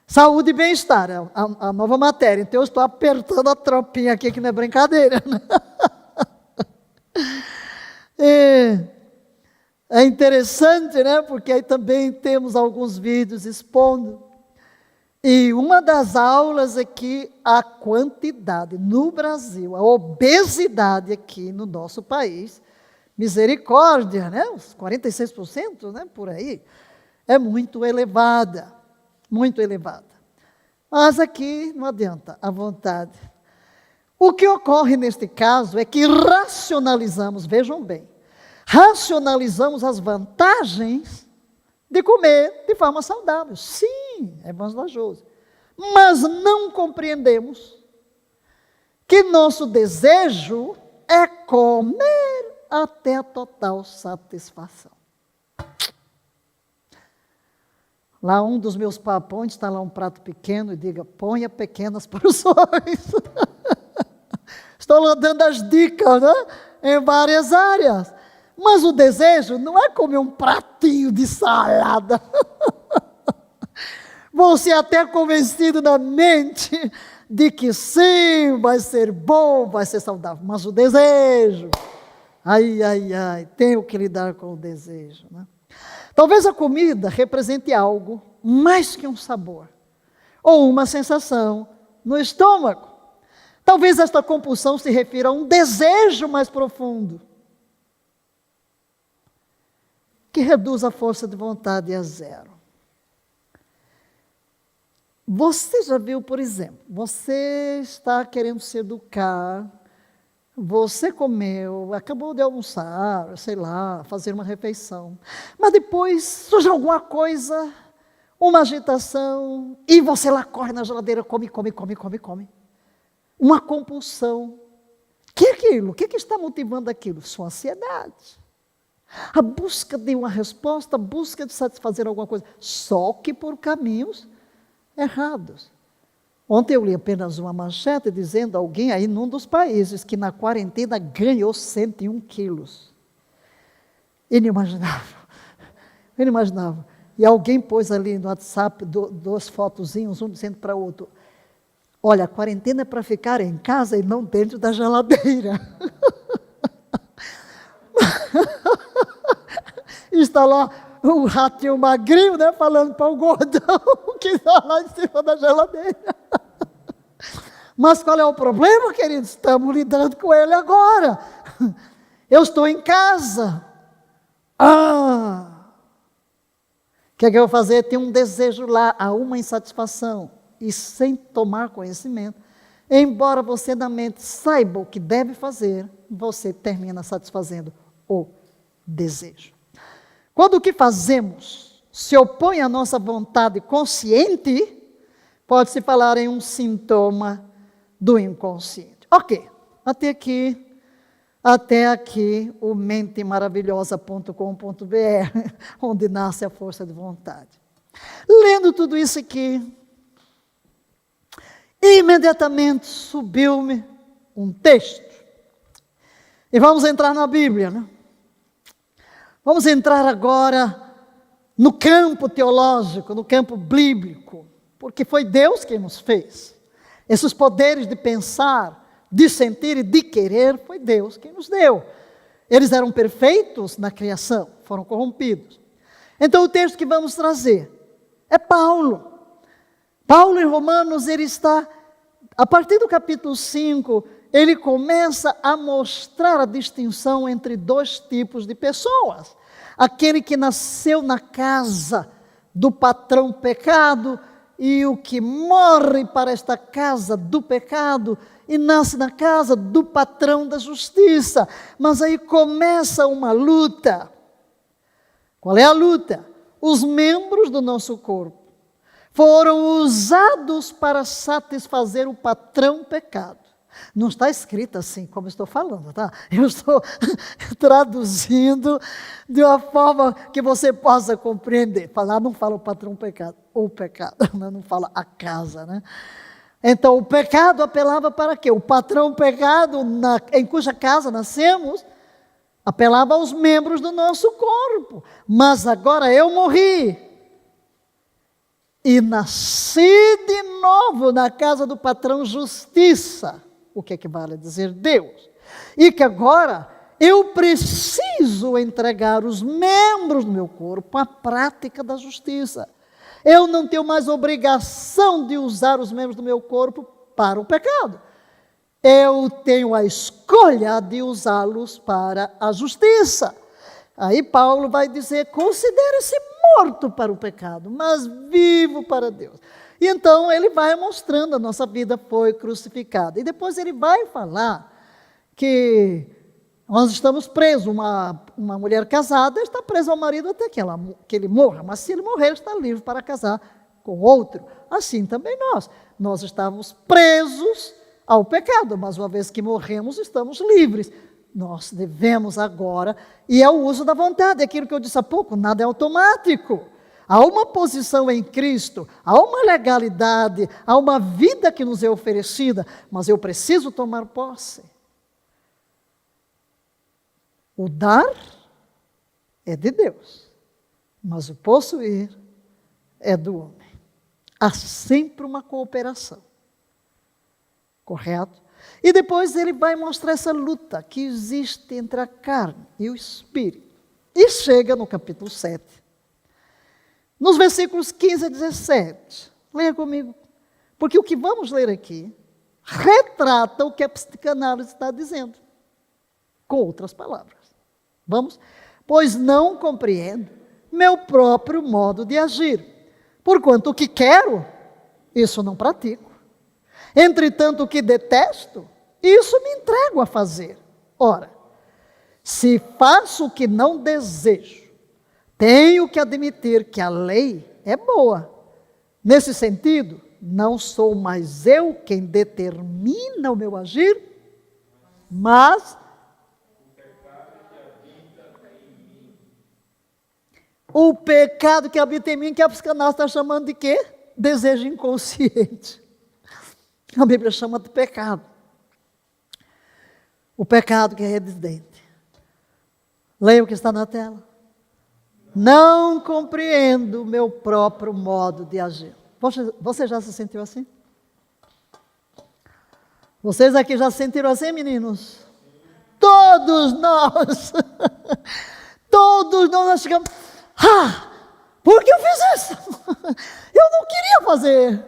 saúde e bem-estar, a nova matéria. Então eu estou apertando a tropinha aqui, que não é brincadeira. Né? É interessante, né? Porque aí também temos alguns vídeos expondo. E uma das aulas é que a quantidade no Brasil, a obesidade aqui no nosso país, misericórdia, né? Os 46%, né? Por aí, é muito elevada, muito elevada. Mas aqui não adianta, a vontade. O que ocorre neste caso é que racionalizamos, vejam bem, racionalizamos as vantagens de comer de forma saudável. Sim, é vantajoso. Mas não compreendemos que nosso desejo é comer até a total satisfação. Lá um dos meus papões está lá um prato pequeno e diga, ponha pequenas porções. Estou lá dando as dicas, né? Em várias áreas. Mas o desejo não é comer um pratinho de salada. Você até convencido na mente de que sim, vai ser bom, vai ser saudável. Mas o desejo, ai, tenho que lidar com o desejo. Né? Talvez a comida represente algo mais que um sabor, ou uma sensação no estômago. Talvez esta compulsão se refira a um desejo mais profundo, que reduz a força de vontade a zero. Você já viu, por exemplo, você está querendo se educar, você comeu, acabou de almoçar, sei lá, fazer uma refeição, mas depois surge alguma coisa, uma agitação, e você lá corre na geladeira, come. Uma compulsão. Que é aquilo? O que está motivando aquilo? Sua ansiedade. A busca de uma resposta, a busca de satisfazer alguma coisa, só que por caminhos errados. Ontem eu li apenas uma manchete dizendo alguém aí num dos países que na quarentena ganhou 101 quilos. Inimaginável. Inimaginável. E alguém pôs ali no WhatsApp duas fotozinhos, um dizendo para o outro, olha, a quarentena é para ficar em casa e não dentro da geladeira. Está lá um ratinho magrinho, né, falando para o gordão que está lá em cima da geladeira. Mas qual é o problema, queridos? Estamos lidando com ele agora. Eu estou em casa. O que é que eu vou fazer? Tem um desejo lá, há uma insatisfação. E sem tomar conhecimento, embora você na mente saiba o que deve fazer, você termina satisfazendo o desejo. Quando o que fazemos se opõe à nossa vontade consciente, pode-se falar em um sintoma do inconsciente. Ok, até aqui o mentemaravilhosa.com.br, onde nasce a força de vontade. Lendo tudo isso aqui, imediatamente subiu-me um texto. E vamos entrar na Bíblia, né? Vamos entrar agora no campo teológico, no campo bíblico, porque foi Deus quem nos fez. Esses poderes de pensar, de sentir e de querer, foi Deus quem nos deu. Eles eram perfeitos na criação, foram corrompidos. Então o texto que vamos trazer é Paulo. Paulo em Romanos, ele está, a partir do capítulo 5, ele começa a mostrar a distinção entre dois tipos de pessoas. Aquele que nasceu na casa do patrão pecado e o que morre para esta casa do pecado e nasce na casa do patrão da justiça. Mas aí começa uma luta. Qual é a luta? Os membros do nosso corpo foram usados para satisfazer o patrão pecado. Não está escrito assim como eu estou falando, tá? Eu estou traduzindo de uma forma que você possa compreender. Falar não fala o patrão pecado, ou pecado, não fala a casa, né? Então o pecado apelava para quê? O patrão pecado em cuja casa nascemos, apelava aos membros do nosso corpo. Mas agora eu morri e nasci de novo na casa do patrão justiça. O que vale dizer Deus? E que agora eu preciso entregar os membros do meu corpo à prática da justiça. Eu não tenho mais obrigação de usar os membros do meu corpo para o pecado. Eu tenho a escolha de usá-los para a justiça. Aí Paulo vai dizer, considere-se morto para o pecado, mas vivo para Deus. E então ele vai mostrando, a nossa vida foi crucificada. E depois ele vai falar que nós estamos presos, uma mulher casada está presa ao marido até que ele morra, mas se ele morrer, está livre para casar com outro. Assim também nós estávamos presos ao pecado, mas uma vez que morremos, estamos livres. Nós devemos agora, e é o uso da vontade, aquilo que eu disse há pouco, nada é automático. Há uma posição em Cristo, há uma legalidade, há uma vida que nos é oferecida, mas eu preciso tomar posse. O dar é de Deus, mas o possuir é do homem. Há sempre uma cooperação. Correto? E depois ele vai mostrar essa luta que existe entre a carne e o espírito. E chega no capítulo 7, nos versículos 15 a 17. Leia comigo. Porque o que vamos ler aqui retrata o que a psicanálise está dizendo, com outras palavras. Vamos? Pois não compreendo meu próprio modo de agir. Porquanto o que quero, isso não pratico. Entretanto, o que detesto, isso me entrego a fazer. Ora, se faço o que não desejo, tenho que admitir que a lei é boa. Nesse sentido, não sou mais eu quem determina o meu agir, mas o pecado que habita em mim, que a psicanálise está chamando de quê? Desejo inconsciente. A Bíblia chama de pecado. O pecado que é residente. Leia o que está na tela. Não compreendo o meu próprio modo de agir. Você já se sentiu assim? Vocês aqui já se sentiram assim, meninos? Todos nós. Todos nós chegamos. Por que eu fiz isso? Eu não queria fazer.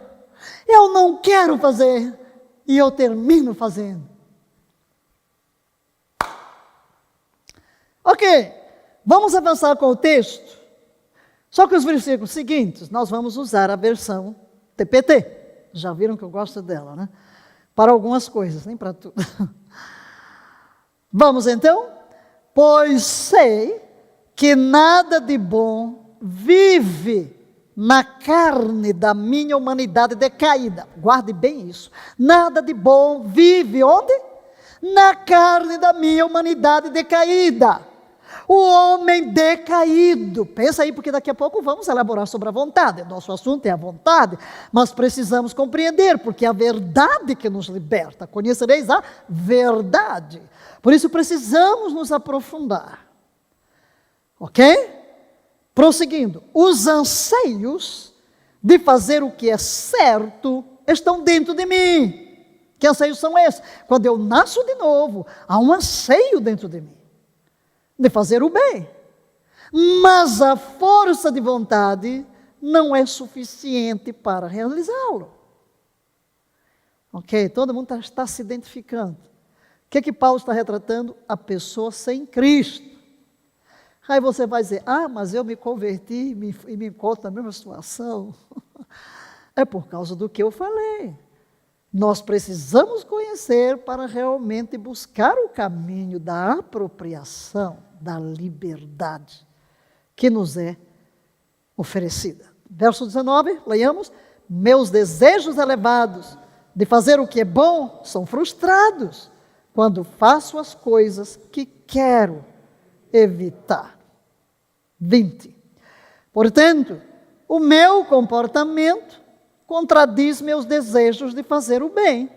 Eu não quero fazer. E eu termino fazendo. Ok, vamos avançar com o texto. Só que os versículos seguintes, nós vamos usar a versão TPT. Já viram que eu gosto dela, né? Para algumas coisas, nem para tudo. Vamos então? Pois sei que nada de bom vive na carne da minha humanidade decaída. Guarde bem isso. Nada de bom vive onde? Na carne da minha humanidade decaída. O homem decaído. Pensa aí, porque daqui a pouco vamos elaborar sobre a vontade. Nosso assunto é a vontade, mas precisamos compreender, porque é a verdade que nos liberta. Conhecereis a verdade. Por isso precisamos nos aprofundar. Ok? Prosseguindo, os anseios de fazer o que é certo estão dentro de mim. Que anseios são esses? Quando eu nasço de novo, há um anseio dentro de mim, de fazer o bem. Mas a força de vontade não é suficiente para realizá-lo. Ok? Todo mundo está se identificando. O que Paulo está retratando? A pessoa sem Cristo. Aí você vai dizer, mas eu me converti e me encontro na mesma situação. É por causa do que eu falei. Nós precisamos conhecer para realmente buscar o caminho da apropriação, da liberdade que nos é oferecida. Verso 19, leiamos. Meus desejos elevados de fazer o que é bom são frustrados quando faço as coisas que quero evitar. 20. Portanto, o meu comportamento contradiz meus desejos de fazer o bem.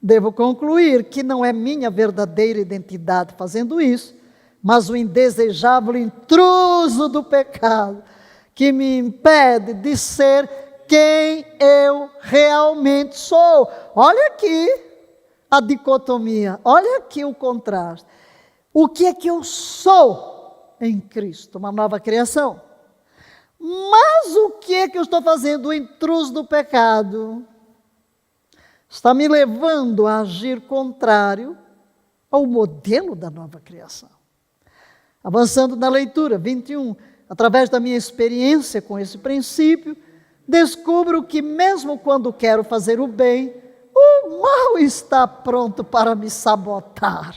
Devo concluir que não é minha verdadeira identidade fazendo isso, mas o indesejável intruso do pecado que me impede de ser quem eu realmente sou. Olha aqui a dicotomia, olha aqui o contraste. O que é que eu sou em Cristo? Uma nova criação. Mas o que é que eu estou fazendo? O intruso do pecado está me levando a agir contrário ao modelo da nova criação. Avançando na leitura, 21, através da minha experiência com esse princípio, descubro que mesmo quando quero fazer o bem, o mal está pronto para me sabotar.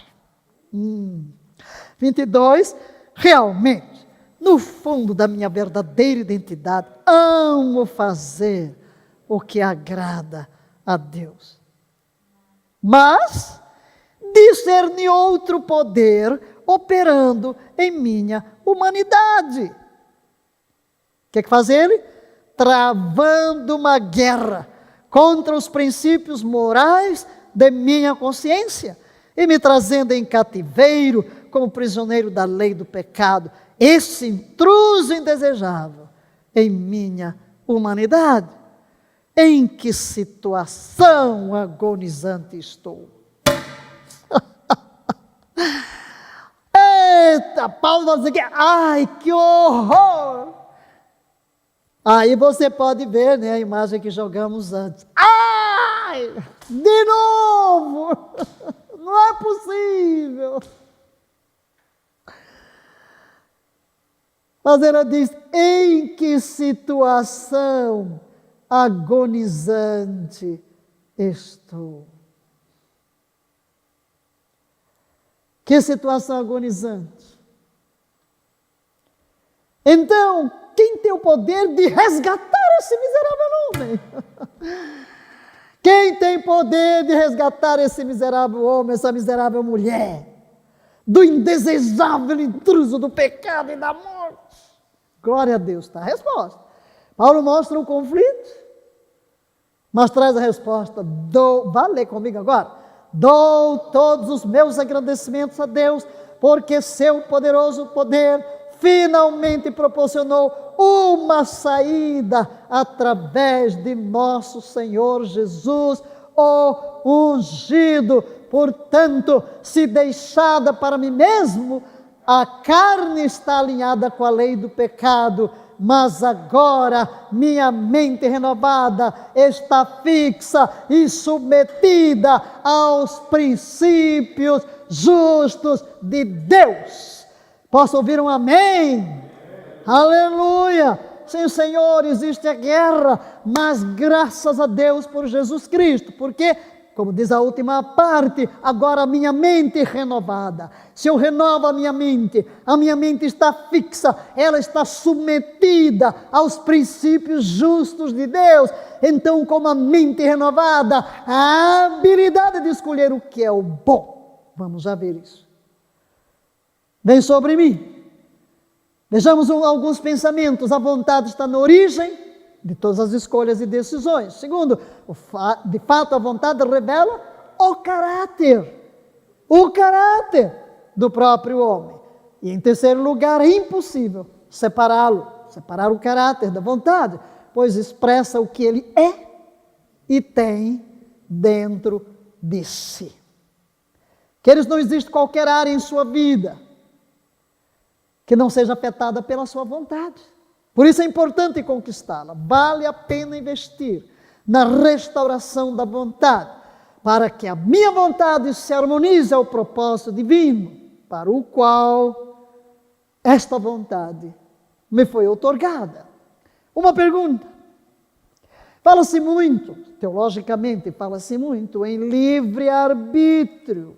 22, realmente, no fundo da minha verdadeira identidade, amo fazer o que agrada a Deus. Mas discerni outro poder operando em minha humanidade. O que faz ele? Travando uma guerra contra os princípios morais de minha consciência e me trazendo em cativeiro como prisioneiro da lei do pecado, esse intruso indesejável em minha humanidade. Em que situação agonizante estou? Eita, Paulo vai dizer que, ai, que horror! Aí você pode ver, né, a imagem que jogamos antes. Ai, de novo! Não é possível! Mas ela diz, em que situação agonizante estou. Que situação agonizante. Então, quem tem o poder de resgatar esse miserável homem? Quem tem poder de resgatar esse miserável homem, essa miserável mulher? Do indesejável intruso do pecado e da morte? Glória a Deus, está a resposta. Paulo mostra o conflito, mas traz a resposta. Vai ler comigo agora. Dou todos os meus agradecimentos a Deus, porque seu poderoso poder finalmente proporcionou uma saída através de nosso Senhor Jesus, o ungido. Portanto, se deixada para mim mesmo, a carne está alinhada com a lei do pecado, mas agora minha mente renovada está fixa e submetida aos princípios justos de Deus. Posso ouvir um amém? Aleluia! Sim, Senhor, existe a guerra, mas graças a Deus por Jesus Cristo, porque, como diz a última parte, agora a minha mente é renovada. Se eu renovo a minha mente está fixa, ela está submetida aos princípios justos de Deus. Então, com a mente renovada, a habilidade de escolher o que é o bom. Vamos já ver isso. Vem sobre mim. Vejamos alguns pensamentos. A vontade está na origem de todas as escolhas e decisões. Segundo, de fato a vontade revela o caráter do próprio homem. E em terceiro lugar, é impossível separar o caráter da vontade, pois expressa o que ele é e tem dentro de si. Queridos, não existe qualquer área em sua vida que não seja afetada pela sua vontade. Por isso é importante conquistá-la. Vale a pena investir na restauração da vontade, para que a minha vontade se harmonize ao propósito divino, para o qual esta vontade me foi outorgada. Uma pergunta. Fala-se muito, teologicamente, fala-se muito em livre-arbítrio.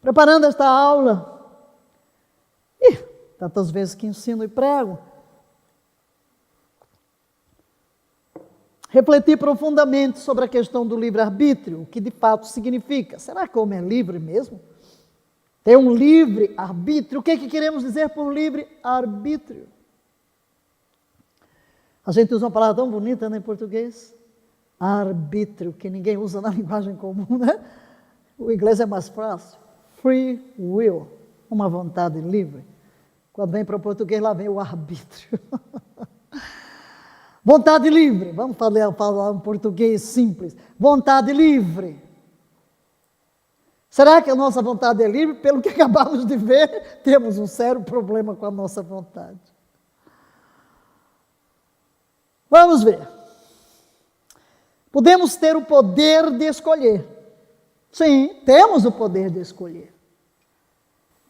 Preparando esta aula, tantas vezes que ensino e prego, refleti profundamente sobre a questão do livre-arbítrio, o que de fato significa. Será que o homem é livre mesmo? Tem um livre-arbítrio? O que é que queremos dizer por livre-arbítrio? A gente usa uma palavra tão bonita, né, em português. Arbítrio, que ninguém usa na linguagem comum, né? O inglês é mais fácil. Free will, uma vontade livre. Quando vem para o português, lá vem o arbítrio. Vontade livre, vamos falar um português simples. Vontade livre. Será que a nossa vontade é livre? Pelo que acabamos de ver, temos um sério problema com a nossa vontade. Vamos ver. Podemos ter o poder de escolher. Sim, temos o poder de escolher.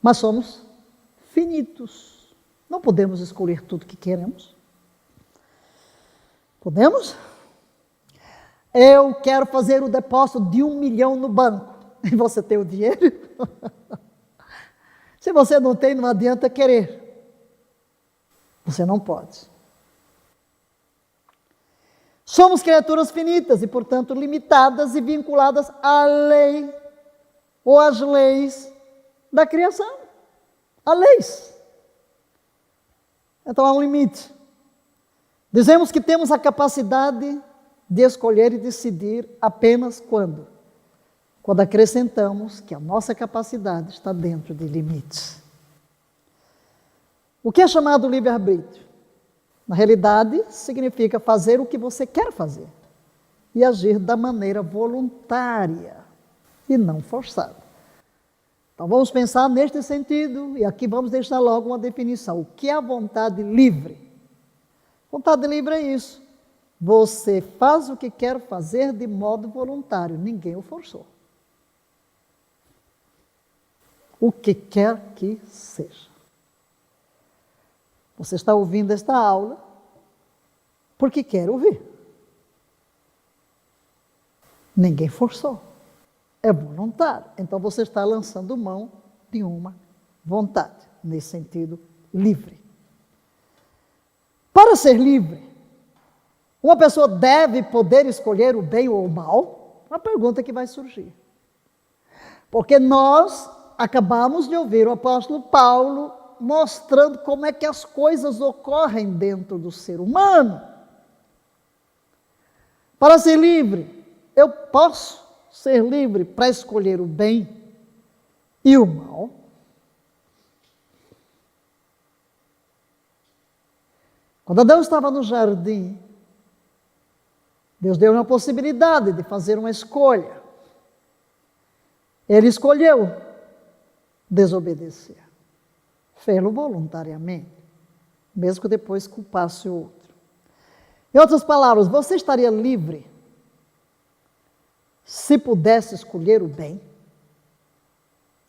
Mas somos finitos. Não podemos escolher tudo que queremos. Podemos? Eu quero fazer o depósito de 1 milhão no banco. E você tem o dinheiro? Se você não tem, não adianta querer. Você não pode. Somos criaturas finitas e, portanto, limitadas e vinculadas à lei ou às leis da criação. Há leis. Então há um limite. Dizemos que temos a capacidade de escolher e decidir apenas quando? Quando acrescentamos que a nossa capacidade está dentro de limites. O que é chamado livre-arbítrio? Na realidade, significa fazer o que você quer fazer e agir da maneira voluntária e não forçada. Então vamos pensar neste sentido e aqui vamos deixar logo uma definição. O que é a vontade livre? Vontade livre é isso. Você faz o que quer fazer de modo voluntário, ninguém o forçou. O que quer que seja. Você está ouvindo esta aula porque quer ouvir. Ninguém forçou. É voluntário. Então você está lançando mão de uma vontade, nesse sentido, livre. Para ser livre, uma pessoa deve poder escolher o bem ou o mal? Uma pergunta que vai surgir. Porque nós acabamos de ouvir o apóstolo Paulo mostrando como é que as coisas ocorrem dentro do ser humano. Para ser livre, eu posso ser livre para escolher o bem e o mal. Quando Adão estava no jardim, Deus deu uma possibilidade de fazer uma escolha. Ele escolheu desobedecer. Fê-lo voluntariamente, mesmo que depois culpasse o outro. Em outras palavras, você estaria livre se pudesse escolher o bem?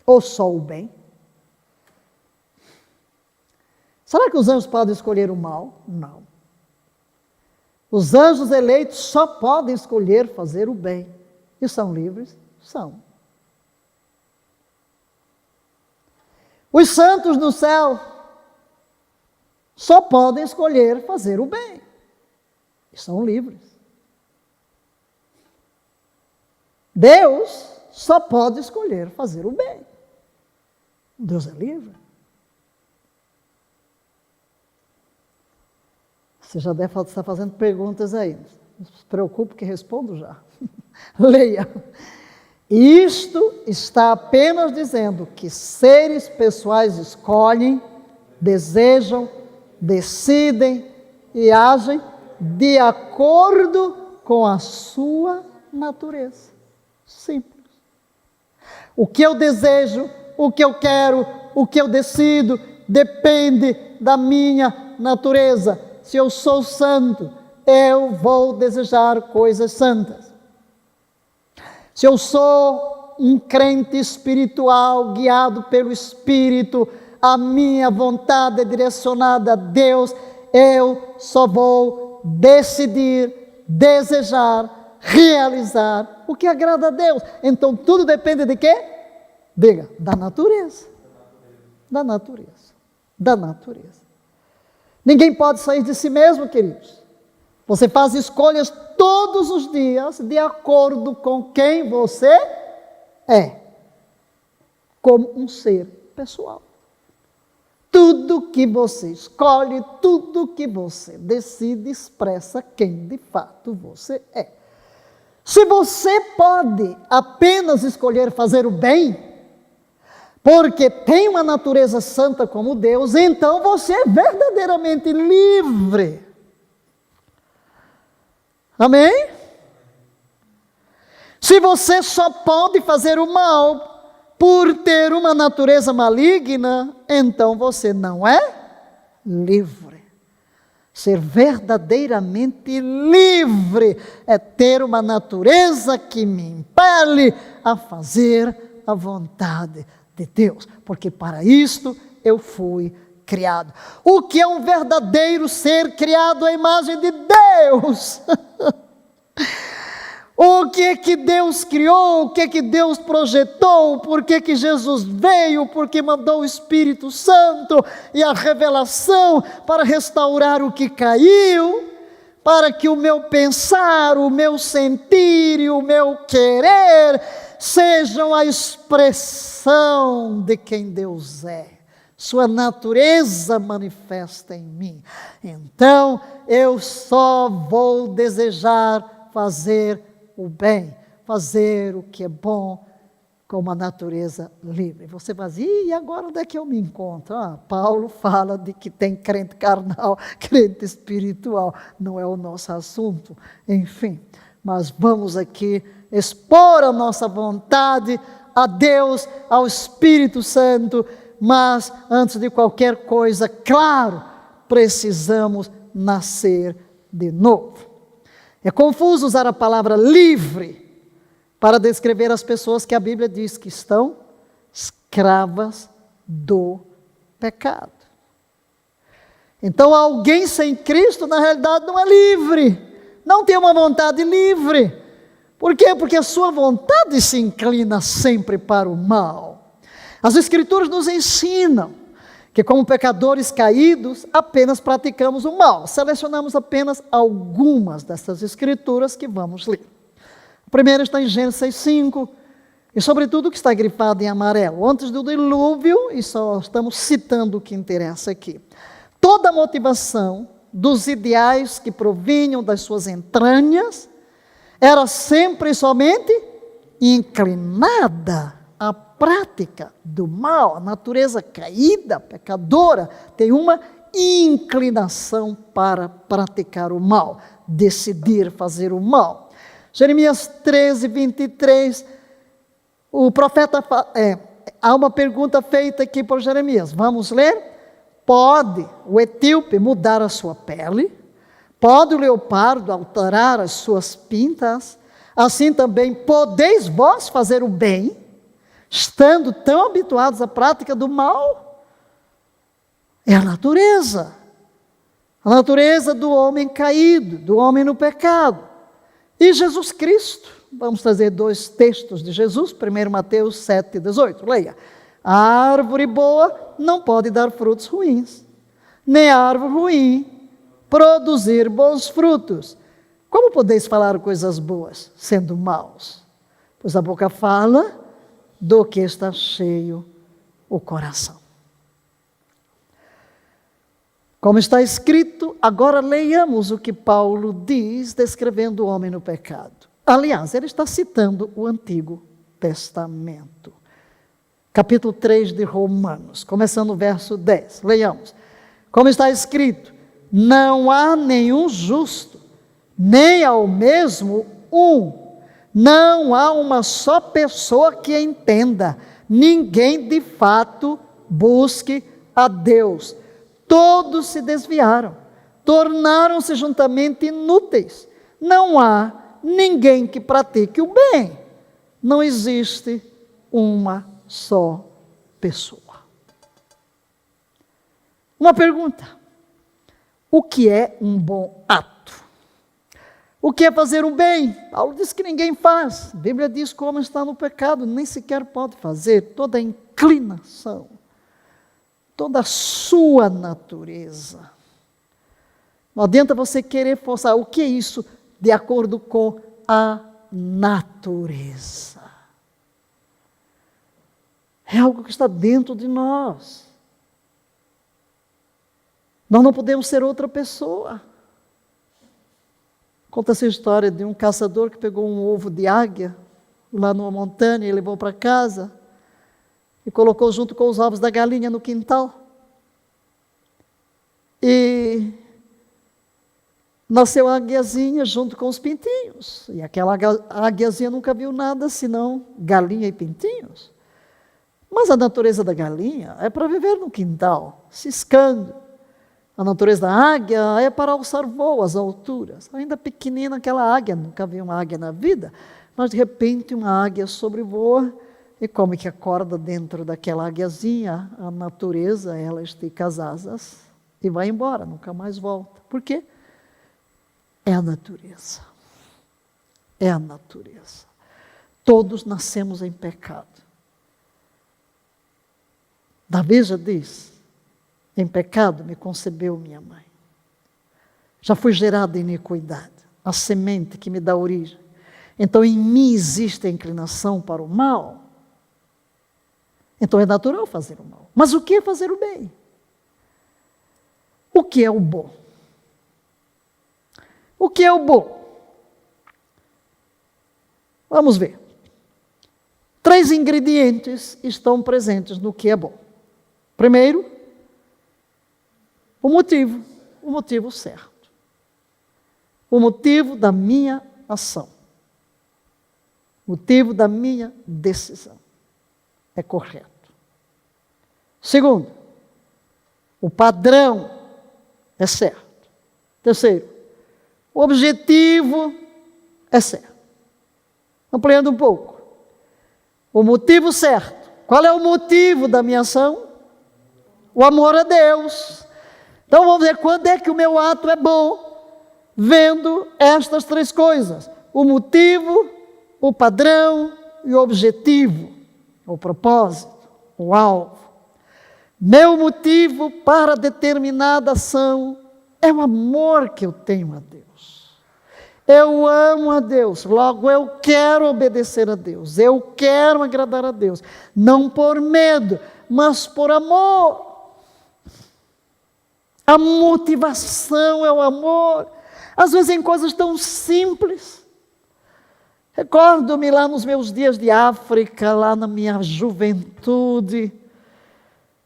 Ou só o bem? Será que os anjos podem escolher o mal? Não. Os anjos eleitos só podem escolher fazer o bem. E são livres? São. Os santos no céu só podem escolher fazer o bem. E são livres. Deus só pode escolher fazer o bem. Deus é livre. Você já deve estar fazendo perguntas aí. Não se preocupe que respondo já. Leia. Isto está apenas dizendo que seres pessoais escolhem, desejam, decidem e agem de acordo com a sua natureza. Simples. O que eu desejo, o que eu quero, o que eu decido, depende da minha natureza. Se eu sou santo, eu vou desejar coisas santas. Se eu sou um crente espiritual, guiado pelo Espírito, a minha vontade é direcionada a Deus, eu só vou decidir, desejar, realizar o que agrada a Deus. Então tudo depende de quê? Diga, da natureza. Da natureza. Da natureza. Ninguém pode sair de si mesmo, queridos. Você faz escolhas todos os dias de acordo com quem você é, como um ser pessoal. Tudo que você escolhe, tudo que você decide, expressa quem de fato você é. Se você pode apenas escolher fazer o bem, porque tem uma natureza santa como Deus, então você é verdadeiramente livre. Amém? Se você só pode fazer o mal por ter uma natureza maligna, então você não é livre. Ser verdadeiramente livre é ter uma natureza que me impele a fazer a vontade de Deus, porque para isto eu fui criado. O que é um verdadeiro ser criado à imagem de Deus? O que é que Deus criou? O que é que Deus projetou? Por que que Jesus veio? Porque mandou o Espírito Santo e a revelação para restaurar o que caiu, para que o meu pensar, o meu sentir e o meu querer sejam a expressão de quem Deus é. Sua natureza manifesta em mim. Então, eu só vou desejar fazer o bem, fazer o que é bom, com uma natureza livre. Você vai dizer, e agora onde é que eu me encontro? Paulo fala de que tem crente carnal, crente espiritual, não é o nosso assunto, enfim. Mas vamos aqui expor a nossa vontade a Deus, ao Espírito Santo, mas antes de qualquer coisa, claro, precisamos nascer de novo. É confuso usar a palavra livre para descrever as pessoas que a Bíblia diz que estão escravas do pecado. Então, alguém sem Cristo, na realidade, não é livre, não tem uma vontade livre. Por quê? Porque a sua vontade se inclina sempre para o mal. As Escrituras nos ensinam que como pecadores caídos, apenas praticamos o mal. Selecionamos apenas algumas dessas escrituras que vamos ler. A primeira está em Gênesis 6:5, e sobretudo que está grifado em amarelo. Antes do dilúvio, e só estamos citando o que interessa aqui. Toda a motivação dos ideais que provinham das suas entranhas era sempre e somente inclinada à prática do mal. A natureza caída, pecadora, tem uma inclinação para praticar o mal, decidir fazer o mal. Jeremias 13:23, o profeta, há uma pergunta feita aqui por Jeremias, vamos ler? Pode o etíope mudar a sua pele? Pode o leopardo alterar as suas pintas? Assim também podeis vós fazer o bem, estando tão habituados à prática do mal? É a natureza do homem caído, do homem no pecado. E Jesus Cristo, vamos trazer dois textos de Jesus, primeiro Mateus 7:18, leia. A árvore boa não pode dar frutos ruins, nem a árvore ruim produzir bons frutos. Como podeis falar coisas boas, sendo maus? Pois a boca fala do que está cheio o coração. Como está escrito, agora leiamos o que Paulo diz, descrevendo o homem no pecado. Aliás, ele está citando o Antigo Testamento. Capítulo 3 de Romanos, começando o verso 10. Leiamos. Como está escrito, não há nenhum justo, nem ao mesmo um. Não há uma só pessoa que entenda. Ninguém de fato busque a Deus. Todos se desviaram, tornaram-se juntamente inúteis. Não há ninguém que pratique o bem. Não existe uma só pessoa. Uma pergunta: o que é um bom ato? O que é fazer o bem? Paulo diz que ninguém faz. A Bíblia diz que o homem está no pecado, nem sequer pode fazer. Toda a inclinação, toda a sua natureza. Não adianta você querer forçar. O que é isso? De acordo com a natureza. É algo que está dentro de nós. Nós não podemos ser outra pessoa. Conta essa história de um caçador que pegou um ovo de águia lá numa montanha e levou para casa e colocou junto com os ovos da galinha no quintal. E nasceu a águiazinha junto com os pintinhos. E aquela águiazinha nunca viu nada senão galinha e pintinhos. Mas a natureza da galinha é para viver no quintal, ciscando. A natureza da águia é para alçar voo às alturas. Ainda pequenina aquela águia, nunca viu uma águia na vida, mas de repente uma águia sobrevoa e como que acorda dentro daquela águiazinha, a natureza, ela estica as asas e vai embora, nunca mais volta. Por quê? É a natureza. É a natureza. Todos nascemos em pecado. Davi já diz, em pecado me concebeu minha mãe. Já fui gerado em iniquidade, a semente que me dá origem. Então em mim existe a inclinação para o mal. Então é natural fazer o mal. Mas o que é fazer o bem? O que é o bom? O que é o bom? Vamos ver. 3 ingredientes estão presentes no que é bom. Primeiro, o motivo certo. O motivo da minha ação. O motivo da minha decisão é correto. Segundo, o padrão é certo. Terceiro, o objetivo é certo. Ampliando um pouco. O motivo certo. Qual é o motivo da minha ação? O amor a Deus. Então vamos ver quando é que o meu ato é bom, vendo estas 3 coisas: o motivo, o padrão e o objetivo, o propósito, o alvo. Meu motivo para determinada ação é o amor que eu tenho a Deus. Eu amo a Deus, logo eu quero obedecer a Deus, eu quero agradar a Deus, não por medo, mas por amor. A motivação é o amor, às vezes em coisas tão simples. Recordo-me lá nos meus dias de África, lá na minha juventude,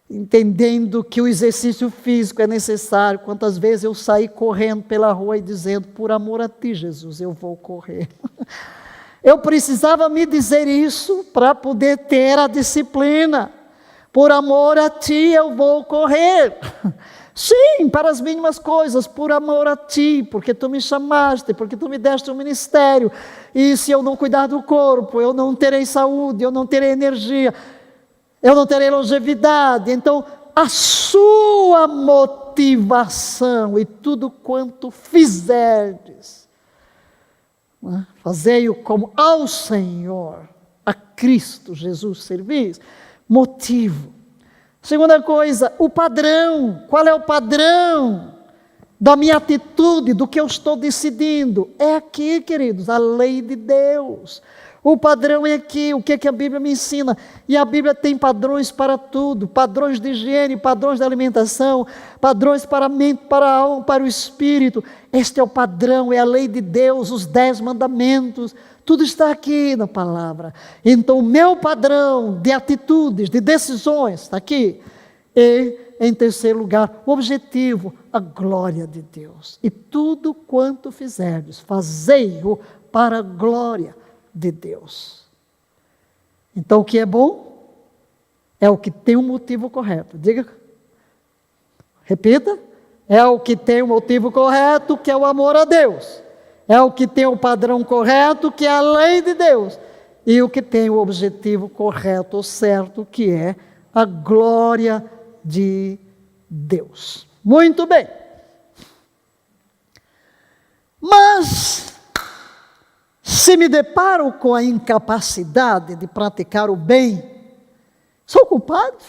entendendo que o exercício físico é necessário. Quantas vezes eu saí correndo pela rua e dizendo, por amor a ti, Jesus, eu vou correr. Eu precisava me dizer isso para poder ter a disciplina. Por amor a ti, eu vou correr. Sim, para as mínimas coisas, por amor a ti, porque tu me chamaste, porque tu me deste um ministério, e se eu não cuidar do corpo, eu não terei saúde, eu não terei energia, eu não terei longevidade. Então, a sua motivação e tudo quanto fizerdes, fazei-o como ao Senhor, a Cristo Jesus servis. Motivo. Segunda coisa, o padrão. Qual é o padrão da minha atitude, do que eu estou decidindo? É aqui, queridos, a lei de Deus. O padrão é aqui, o que é que a Bíblia me ensina? E a Bíblia tem padrões para tudo, padrões de higiene, padrões de alimentação, padrões para a mente, para a alma, para o espírito. Este é o padrão, é a lei de Deus, os 10 mandamentos, tudo está aqui na palavra. Então o meu padrão de atitudes, de decisões, está aqui. E em terceiro lugar, o objetivo, a glória de Deus. E tudo quanto fizerdes, fazei-o para a glória de Deus. Então o que é bom é o que tem um motivo correto. Diga, repita, é o que tem o motivo correto, que é o amor a Deus. É o que tem o padrão correto, que é a lei de Deus. E o que tem o objetivo correto ou certo, que é a glória de Deus. Muito bem. Mas se me deparo com a incapacidade de praticar o bem, sou culpado?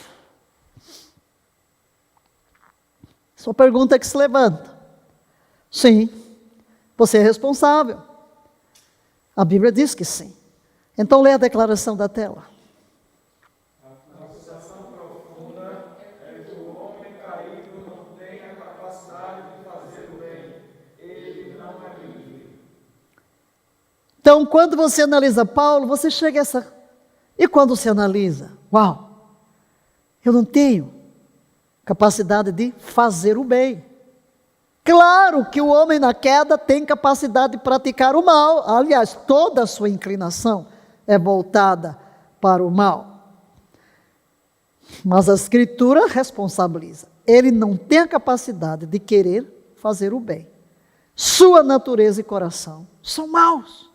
Sua pergunta é que se levanta. Sim, você é responsável. A Bíblia diz que sim. Então lê a declaração da tela. A acusação profunda é que o homem caído Então, quando você analisa Paulo, você chega a essa... E quando você analisa, uau, eu não tenho capacidade de fazer o bem. Claro que o homem na queda tem capacidade de praticar o mal. Aliás, toda a sua inclinação é voltada para o mal. Mas a Escritura responsabiliza. Ele não tem a capacidade de querer fazer o bem. Sua natureza e coração são maus.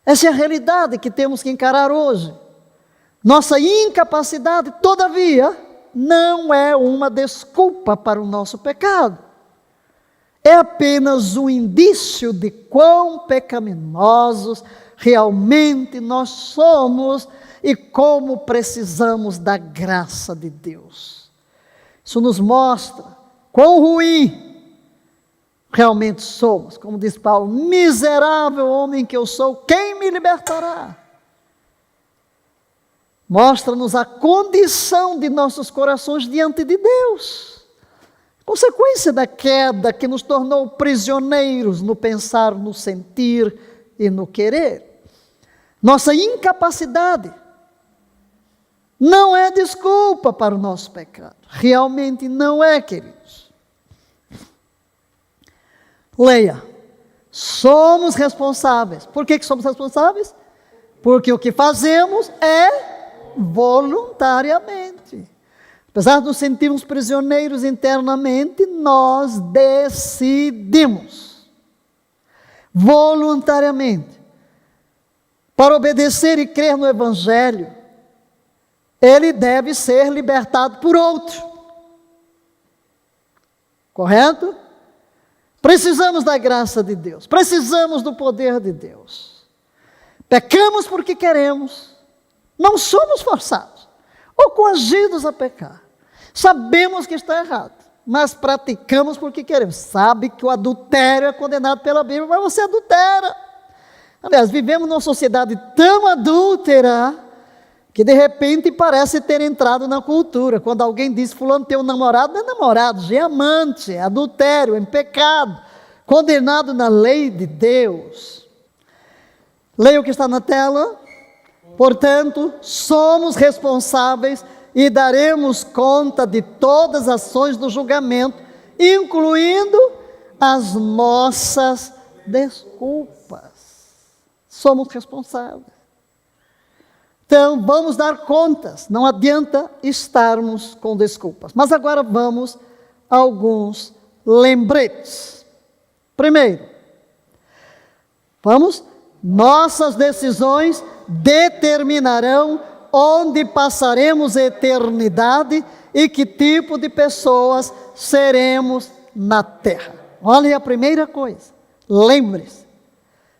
Essa é a realidade que temos que encarar hoje. Nossa incapacidade, todavia, não é uma desculpa para o nosso pecado. É apenas um indício de quão pecaminosos realmente nós somos e como precisamos da graça de Deus. Isso nos mostra quão ruim realmente somos. Como diz Paulo, miserável homem que eu sou, quem me libertará? Mostra-nos a condição de nossos corações diante de Deus. Consequência da queda que nos tornou prisioneiros no pensar, no sentir e no querer. Nossa incapacidade não é desculpa para o nosso pecado. Realmente não é, queridos. Leia. Somos responsáveis. Por que somos responsáveis? Porque o que fazemos é voluntariamente. Apesar de nos sentirmos prisioneiros internamente, nós decidimos voluntariamente para obedecer e crer no Evangelho. Ele deve ser libertado por outro. Correto? Precisamos da graça de Deus. Precisamos do poder de Deus. Pecamos porque queremos. Não somos forçados ou coagidos a pecar. Sabemos que está errado, mas praticamos porque queremos. Sabe que o adultério é condenado pela Bíblia, mas você adultera. Aliás, vivemos numa sociedade tão adúltera que de repente parece ter entrado na cultura. Quando alguém diz fulano tem um namorado, não é namorado, já é amante, é adultério, é pecado, condenado na lei de Deus. Leia o que está na tela. Portanto, somos responsáveis e daremos conta de todas as ações do julgamento, incluindo as nossas desculpas. Somos responsáveis. Então, vamos dar contas. Não adianta estarmos com desculpas. Mas agora vamos a alguns lembretes. Primeiro, nossas decisões determinarão onde passaremos a eternidade e que tipo de pessoas seremos na terra. Olha a primeira coisa, lembre-se,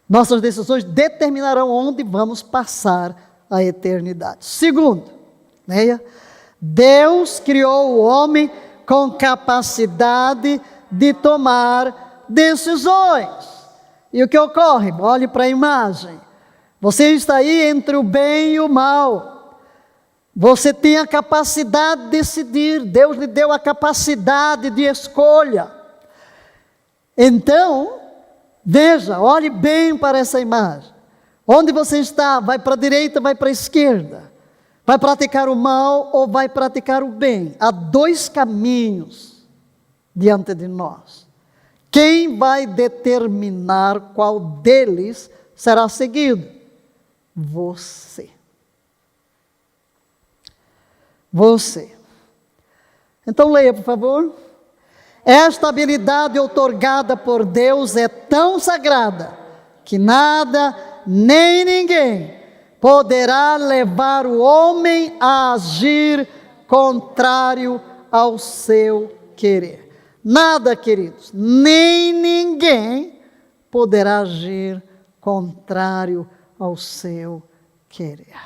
nossas decisões determinarão onde vamos passar a eternidade. Segundo, leia, Deus criou o homem com capacidade de tomar decisões. E o que ocorre? Olhe para a imagem. Você está aí entre o bem e o mal. Você tem a capacidade de decidir. Deus lhe deu a capacidade de escolha. Então, veja, olhe bem para essa imagem. Onde você está? Vai para a direita, vai para a esquerda? Vai praticar o mal ou vai praticar o bem? Há dois caminhos diante de nós. Quem vai determinar qual deles será seguido? Você. Você. Então leia, por favor. Esta habilidade outorgada por Deus é tão sagrada que nada, nem ninguém poderá levar o homem a agir contrário ao seu querer. Nada, queridos, nem ninguém poderá agir contrário ao seu querer.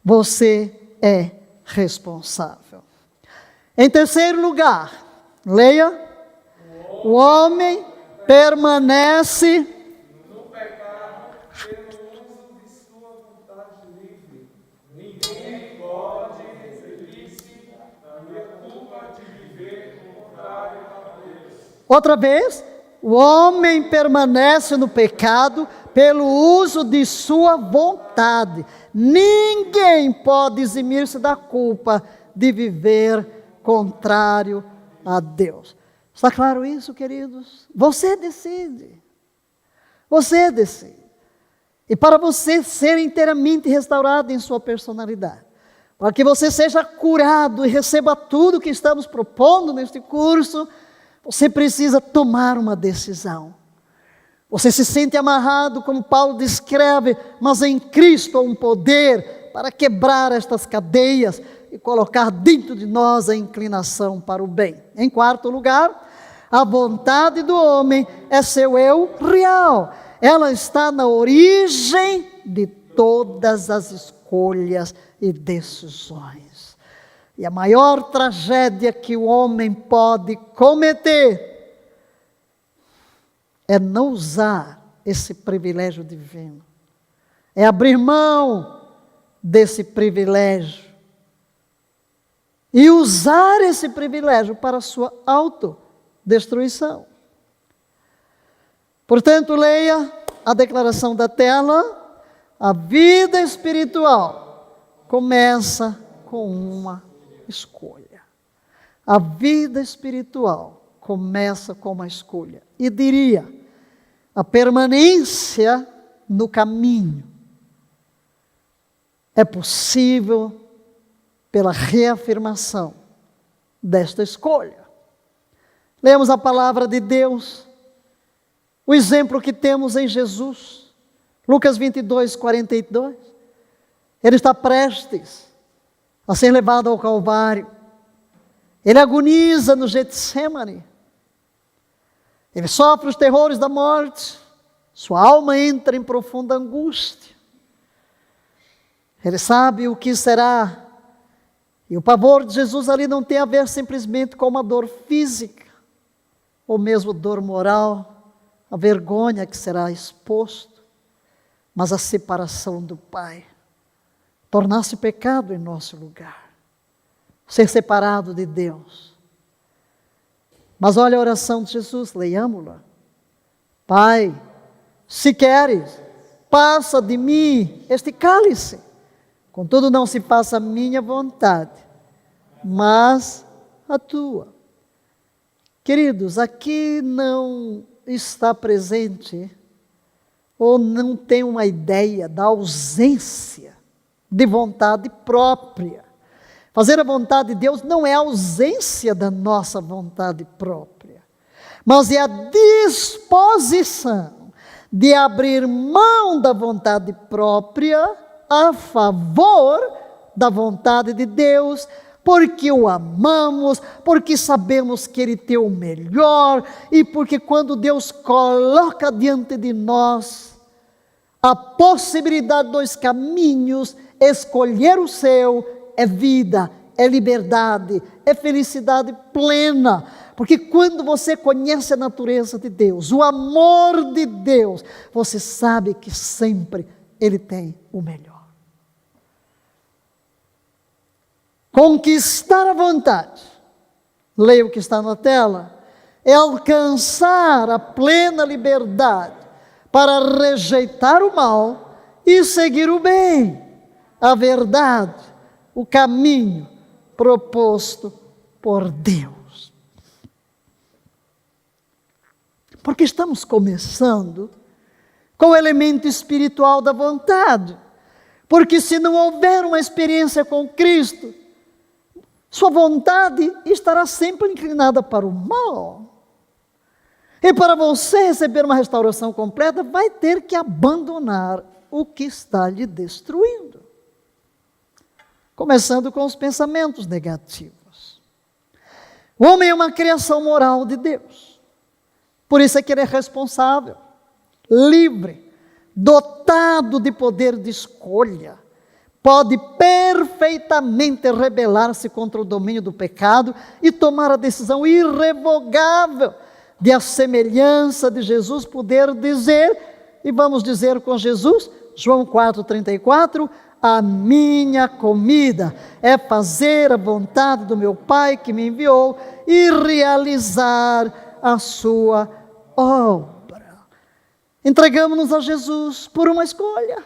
Você é responsável. Em terceiro lugar, leia, o homem permanece no pecado pelo uso de sua vontade livre. Ninguém pode referir-se a Outra vez, o homem permanece no pecado pelo uso de sua vontade. Ninguém pode eximir-se da culpa de viver contrário a Deus. Está claro isso, queridos? Você decide. Você decide. E para você ser inteiramente restaurado em sua personalidade, para que você seja curado e receba tudo que estamos propondo neste curso, você precisa tomar uma decisão. Você se sente amarrado, como Paulo descreve, mas em Cristo há um poder para quebrar estas cadeias e colocar dentro de nós a inclinação para o bem. Em quarto lugar, a vontade do homem é seu eu real. Ela está na origem de todas as escolhas e decisões. E a maior tragédia que o homem pode cometer é não usar esse privilégio divino. É abrir mão desse privilégio. E usar esse privilégio para a sua autodestruição. Portanto, leia a declaração da tela. A vida espiritual começa com uma escolha. A vida espiritual começa com uma escolha. E diria, a permanência no caminho é possível pela reafirmação desta escolha. Lemos a palavra de Deus, o exemplo que temos em Jesus, Lucas 22, 42. Ele está prestes a ser levado ao Calvário. Ele agoniza no Getsêmani. Ele sofre os terrores da morte. Sua alma entra em profunda angústia. Ele sabe o que será. E o pavor de Jesus ali não tem a ver simplesmente com uma dor física, ou mesmo dor moral, a vergonha que será exposto, mas a separação do Pai. Tornar-se pecado em nosso lugar. Ser separado de Deus. Mas olha a oração de Jesus, leiamo-la. Pai, se queres, passa de mim este cálice. Contudo, não se faça a minha vontade, mas a tua. Queridos, aqui não está presente, ou não tem uma ideia da ausência de vontade própria. Fazer a vontade de Deus não é a ausência da nossa vontade própria, mas é a disposição de abrir mão da vontade própria a favor da vontade de Deus, porque o amamos, porque sabemos que Ele tem o melhor, e porque quando Deus coloca diante de nós a possibilidade dos caminhos, escolher o seu é vida, é liberdade, é felicidade plena. Porque quando você conhece a natureza de Deus, o amor de Deus, você sabe que sempre Ele tem o melhor. Conquistar a vontade, leia o que está na tela, é alcançar a plena liberdade para rejeitar o mal e seguir o bem, a verdade, o caminho proposto por Deus. Porque estamos começando com o elemento espiritual da vontade. Porque se não houver uma experiência com Cristo, sua vontade estará sempre inclinada para o mal. E para você receber uma restauração completa, vai ter que abandonar o que está lhe destruindo. Começando com os pensamentos negativos. O homem é uma criação moral de Deus. Por isso é que ele é responsável, livre, dotado de poder de escolha. Pode perfeitamente rebelar-se contra o domínio do pecado e tomar a decisão irrevogável de a semelhança de Jesus poder dizer, e vamos dizer com Jesus, João 4,34, a minha comida é fazer a vontade do meu Pai que me enviou e realizar a sua obra. Entregamos-nos a Jesus por uma escolha,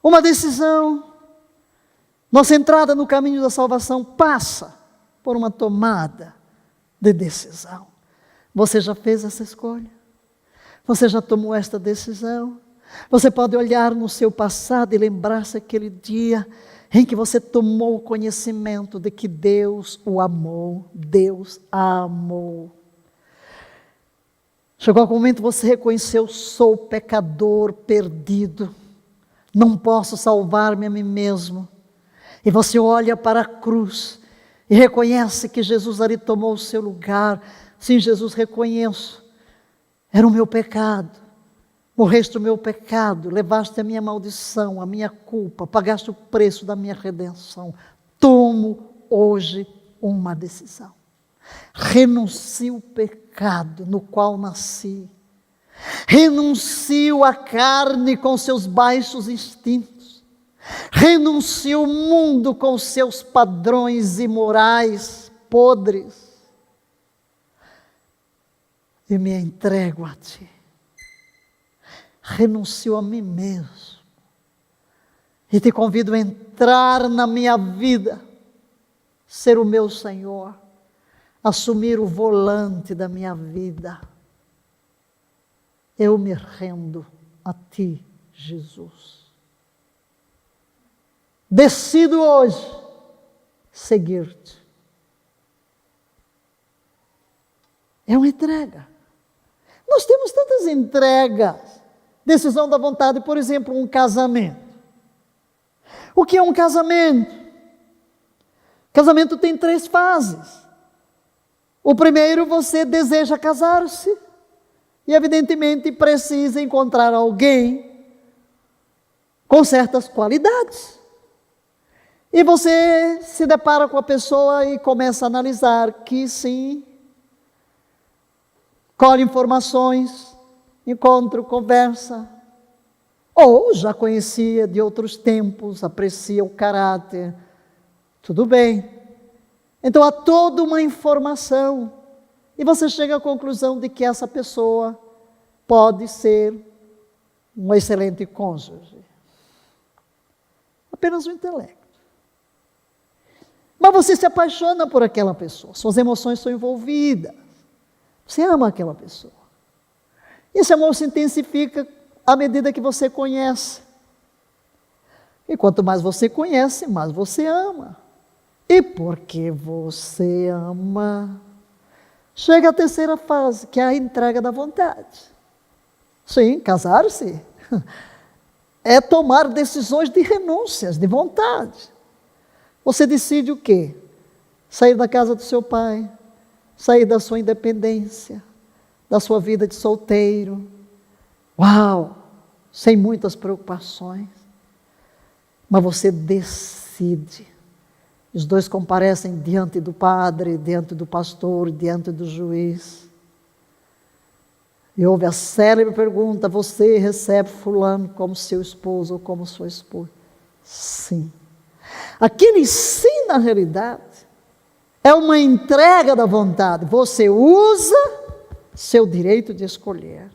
uma decisão. Nossa entrada no caminho da salvação passa por uma tomada de decisão. Você já fez essa escolha? Você já tomou esta decisão? Você pode olhar no seu passado e lembrar-se aquele dia em que você tomou conhecimento de que Deus o amou, Deus a amou. Chegou o momento que você reconheceu: sou pecador perdido, não posso salvar-me a mim mesmo. E você olha para a cruz e reconhece que Jesus ali tomou o seu lugar. Sim, Jesus, reconheço, era o meu pecado, morreste o meu pecado, levaste a minha maldição, a minha culpa, pagaste o preço da minha redenção. Tomo hoje uma decisão. Renuncio o pecado no qual nasci, renuncio a carne com seus baixos instintos, renuncio o mundo com seus padrões imorais podres e me entrego a Ti. Renuncio a mim mesmo e Te convido a entrar na minha vida, ser o meu Senhor, assumir o volante da minha vida. Eu me rendo a Ti, Jesus. Decido hoje seguir-te. É uma entrega. Nós temos tantas entregas. Decisão da vontade, por exemplo, um casamento. O que é um casamento? Casamento tem 3 fases. O primeiro, você deseja casar-se e evidentemente precisa encontrar alguém com certas qualidades. E você se depara com a pessoa e começa a analisar que sim, colhe informações, encontro, conversa, ou já conhecia de outros tempos, aprecia o caráter, tudo bem. Então há toda uma informação e você chega à conclusão de que essa pessoa pode ser um excelente cônjuge. Apenas o intelecto. Mas você se apaixona por aquela pessoa, suas emoções são envolvidas, você ama aquela pessoa. Esse amor se intensifica à medida que você conhece. E quanto mais você conhece, mais você ama. E porque você ama, chega a terceira fase, que é a entrega da vontade. Sim, casar-se é tomar decisões de renúncias, de vontade. Você decide o quê? Sair da casa do seu pai, sair da sua independência, da sua vida de solteiro. Uau! Sem muitas preocupações. Mas você decide. Os dois comparecem diante do padre, diante do pastor, diante do juiz. E houve a célebre pergunta: você recebe fulano como seu esposo ou como sua esposa? Sim. Aquele sim, na realidade, é uma entrega da vontade. Você usa seu direito de escolher.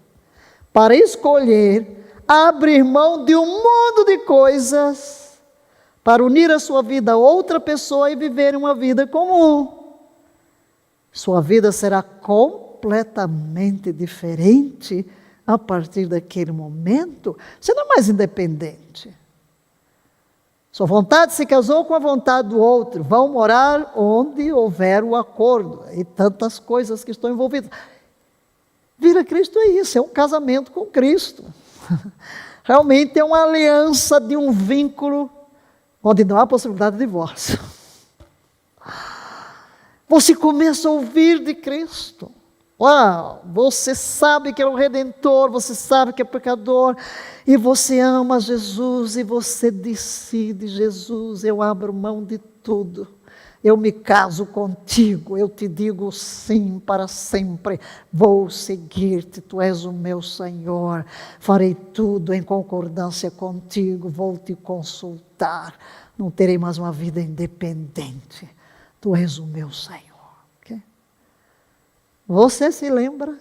Para escolher, abrir mão de um mundo de coisas, para unir a sua vida a outra pessoa e viver uma vida comum. Sua vida será completamente diferente a partir daquele momento. Você não é mais independente. Sua vontade se casou com a vontade do outro. Vão morar onde houver o acordo. E tantas coisas que estão envolvidas. Vir a Cristo é isso, é um casamento com Cristo. Realmente é uma aliança de um vínculo onde não há possibilidade de divórcio. Você começa a ouvir de Cristo. Uau, você sabe que é o Redentor, você sabe que é pecador, e você ama Jesus, e você decide: Jesus, eu abro mão de tudo, eu me caso contigo, eu te digo sim para sempre, vou seguir-te, tu és o meu Senhor, farei tudo em concordância contigo, vou te consultar, não terei mais uma vida independente, tu és o meu Senhor. Okay? Você se lembra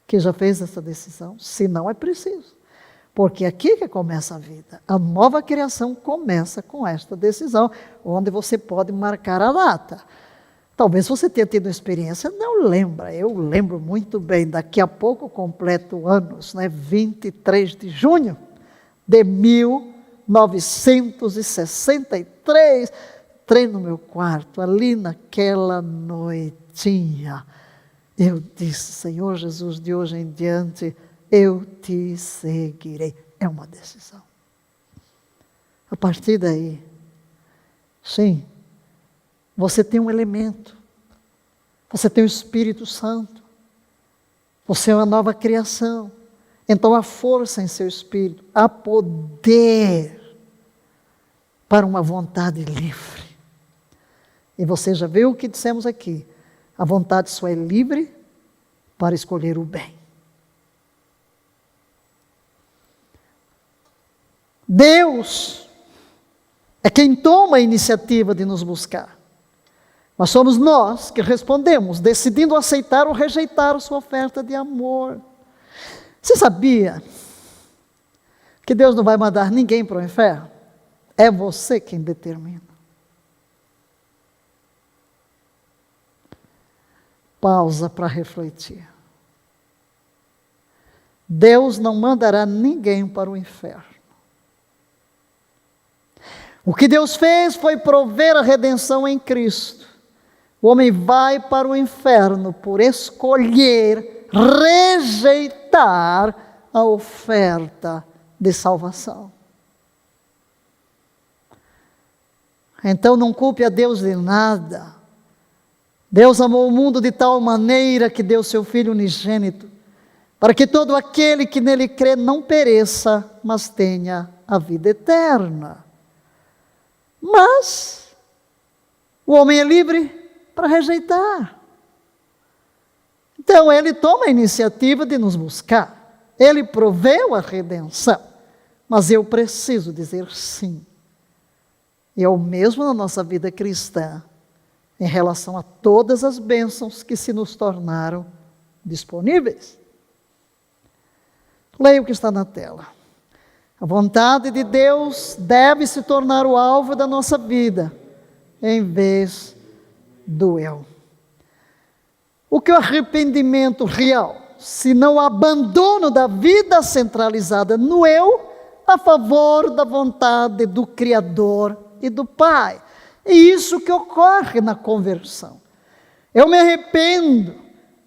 que já fez essa decisão? Se não, é preciso. Porque é aqui que começa a vida. A nova criação começa com esta decisão, onde você pode marcar a data. Talvez você tenha tido uma experiência, não lembra. Eu lembro muito bem, daqui a pouco completo anos, 23 de junho de 1963. Entrei no meu quarto, ali naquela noitinha. Eu disse, Senhor Jesus, de hoje em diante, eu te seguirei. É uma decisão. A partir daí, sim, você tem um elemento. Você tem o Espírito Santo. Você é uma nova criação. Então há força em seu espírito, há poder para uma vontade livre. E você já viu o que dissemos aqui. A vontade só é livre para escolher o bem. Deus é quem toma a iniciativa de nos buscar. Mas somos nós que respondemos, decidindo aceitar ou rejeitar a sua oferta de amor. Você sabia que Deus não vai mandar ninguém para o inferno? É você quem determina. Pausa para refletir. Deus não mandará ninguém para o inferno. O que Deus fez foi prover a redenção em Cristo. O homem vai para o inferno por escolher rejeitar a oferta de salvação. Então não culpe a Deus de nada. Deus amou o mundo de tal maneira que deu seu Filho unigênito, para que todo aquele que nele crê não pereça, mas tenha a vida eterna. Mas o homem é livre para rejeitar. Então ele toma a iniciativa de nos buscar. Ele proveu a redenção. Mas eu preciso dizer sim. E é o mesmo na nossa vida cristã, em relação a todas as bênçãos que se nos tornaram disponíveis. Leia o que está na tela. A vontade de Deus deve se tornar o alvo da nossa vida, em vez do eu. O que é o arrependimento real? Se não o abandono da vida centralizada no eu, a favor da vontade do Criador e do Pai. É isso que ocorre na conversão. Eu me arrependo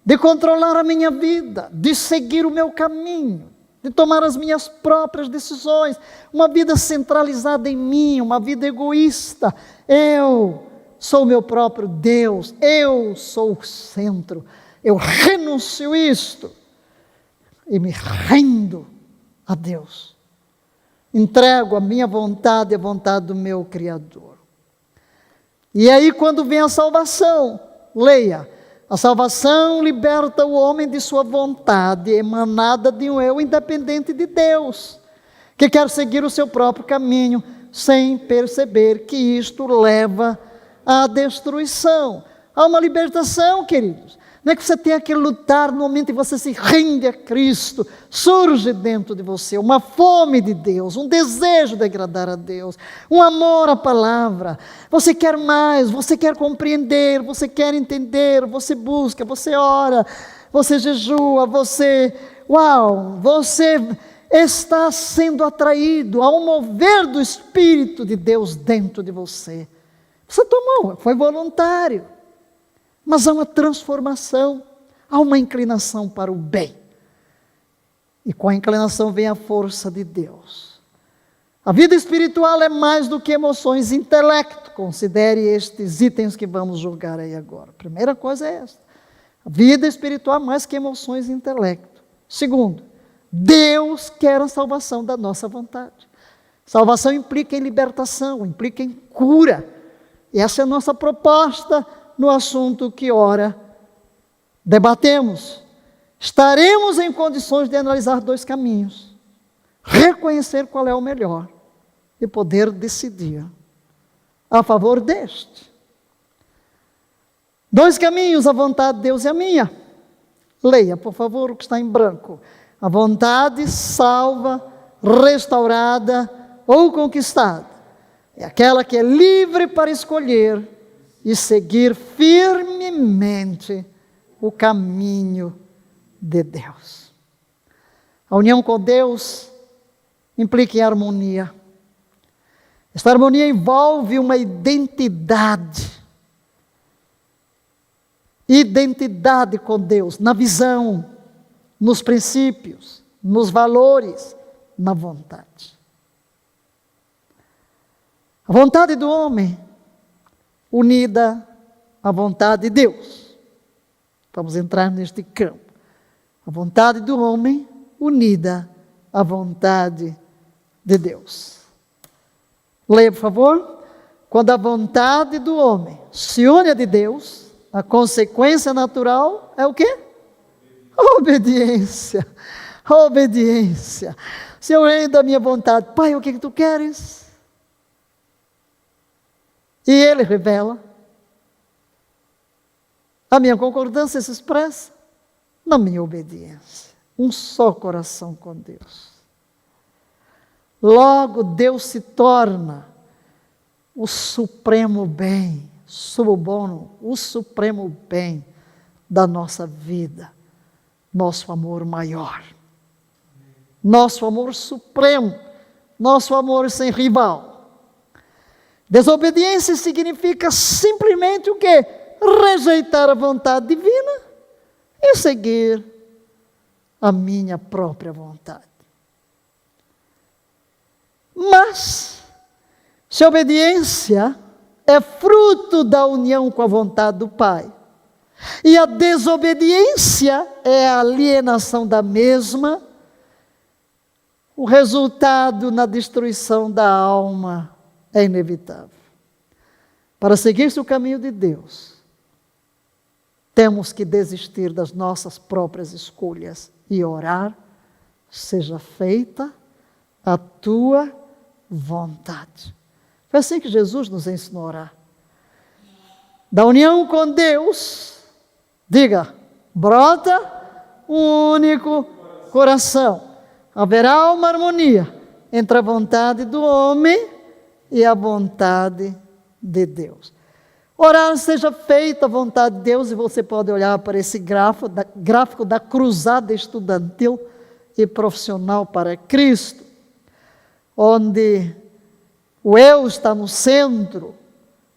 de controlar a minha vida, de seguir o meu caminho, de tomar as minhas próprias decisões, uma vida centralizada em mim, uma vida egoísta. Eu sou o meu próprio Deus, eu sou o centro, eu renuncio isto e me rendo a Deus. Entrego a minha vontade e a vontade do meu Criador. E aí quando vem a salvação, leia, a salvação liberta o homem de sua vontade, emanada de um eu independente de Deus, que quer seguir o seu próprio caminho, sem perceber que isto leva à destruição. Há uma libertação, queridos. Não é que você tenha que lutar no momento em que você se rende a Cristo. Surge dentro de você uma fome de Deus, um desejo de agradar a Deus, um amor à palavra. Você quer mais, você quer compreender, você quer entender, você busca, você ora, você jejua, você está sendo atraído ao mover do Espírito de Deus dentro de você. Você tomou, foi voluntário. Mas há uma transformação, há uma inclinação para o bem. E com a inclinação vem a força de Deus. A vida espiritual é mais do que emoções e intelecto. Considere estes itens que vamos julgar aí agora. A primeira coisa é esta. A vida espiritual é mais que emoções e intelecto. Segundo, Deus quer a salvação da nossa vontade. Salvação implica em libertação, implica em cura. E essa é a nossa proposta no assunto que ora debatemos. Estaremos em condições de analisar dois caminhos, reconhecer qual é o melhor e poder decidir a favor deste. Dois caminhos, a vontade de Deus e a minha. Leia, por favor, o que está em branco. A vontade salva, restaurada ou conquistada. É aquela que é livre para escolher e seguir firmemente o caminho de Deus. A união com Deus implica em harmonia. Esta harmonia envolve uma identidade. Identidade com Deus, na visão, nos princípios, nos valores, na vontade. A vontade do homem unida à vontade de Deus. Vamos entrar neste campo. A vontade do homem unida à vontade de Deus. Leia, por favor. Quando a vontade do homem se une à de Deus, a consequência natural é o quê? Obediência. Obediência. Se eu rei da minha vontade, Pai, o que tu queres? E Ele revela. A minha concordância se expressa na minha obediência. Um só coração com Deus. Logo, Deus se torna o supremo bem, subono, o supremo bem da nossa vida. Nosso amor maior. Nosso amor supremo. Nosso amor sem rival. Desobediência significa simplesmente o quê? Rejeitar a vontade divina e seguir a minha própria vontade. Mas, se a obediência é fruto da união com a vontade do Pai, e a desobediência é a alienação da mesma, o resultado na destruição da alma é inevitável. Para seguir-se o caminho de Deus, temos que desistir das nossas próprias escolhas e orar, seja feita a tua vontade. Foi assim que Jesus nos ensinou a orar. Da união com Deus, diga, brota um único coração. Haverá uma harmonia entre a vontade do homem e a vontade de Deus. Orar, seja feita a vontade de Deus, e você pode olhar para esse gráfico da cruzada estudantil e profissional para Cristo, onde o eu está no centro,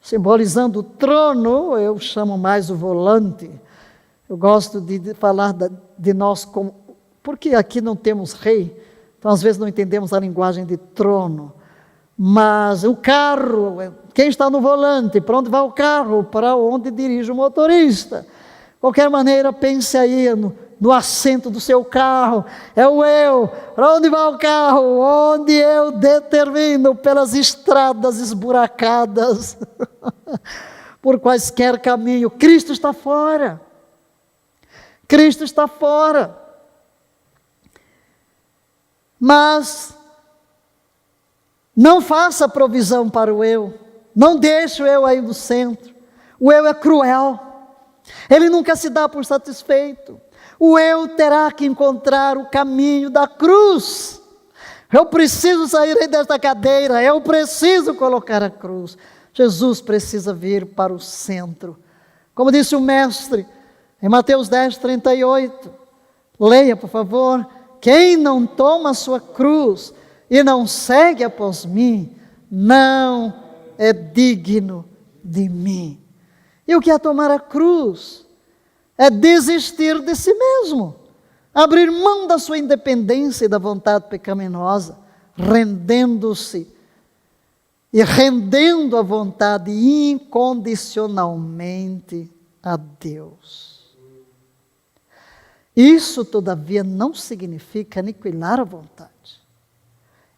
simbolizando o trono. Eu chamo mais o volante. Eu gosto de falar de nós como... Porque aqui não temos rei, então às vezes não entendemos a linguagem de trono. Mas o carro, quem está no volante? Para onde vai o carro? Para onde dirige o motorista? De qualquer maneira, pense aí no assento do seu carro. É o eu. Para onde vai o carro? Onde eu determino, pelas estradas esburacadas, por quaisquer caminho. Cristo está fora. Cristo está fora. Mas não faça provisão para o eu. Não deixe o eu aí no centro. O eu é cruel. Ele nunca se dá por satisfeito. O eu terá que encontrar o caminho da cruz. Eu preciso sair desta cadeira. Eu preciso colocar a cruz. Jesus precisa vir para o centro. Como disse o mestre em Mateus 10:38. Leia, por favor. Quem não toma a sua cruz e não segue após mim, não é digno de mim. E o que é tomar a cruz? É desistir de si mesmo, abrir mão da sua independência e da vontade pecaminosa, rendendo-se e rendendo a vontade incondicionalmente a Deus. Isso, todavia, não significa aniquilar a vontade.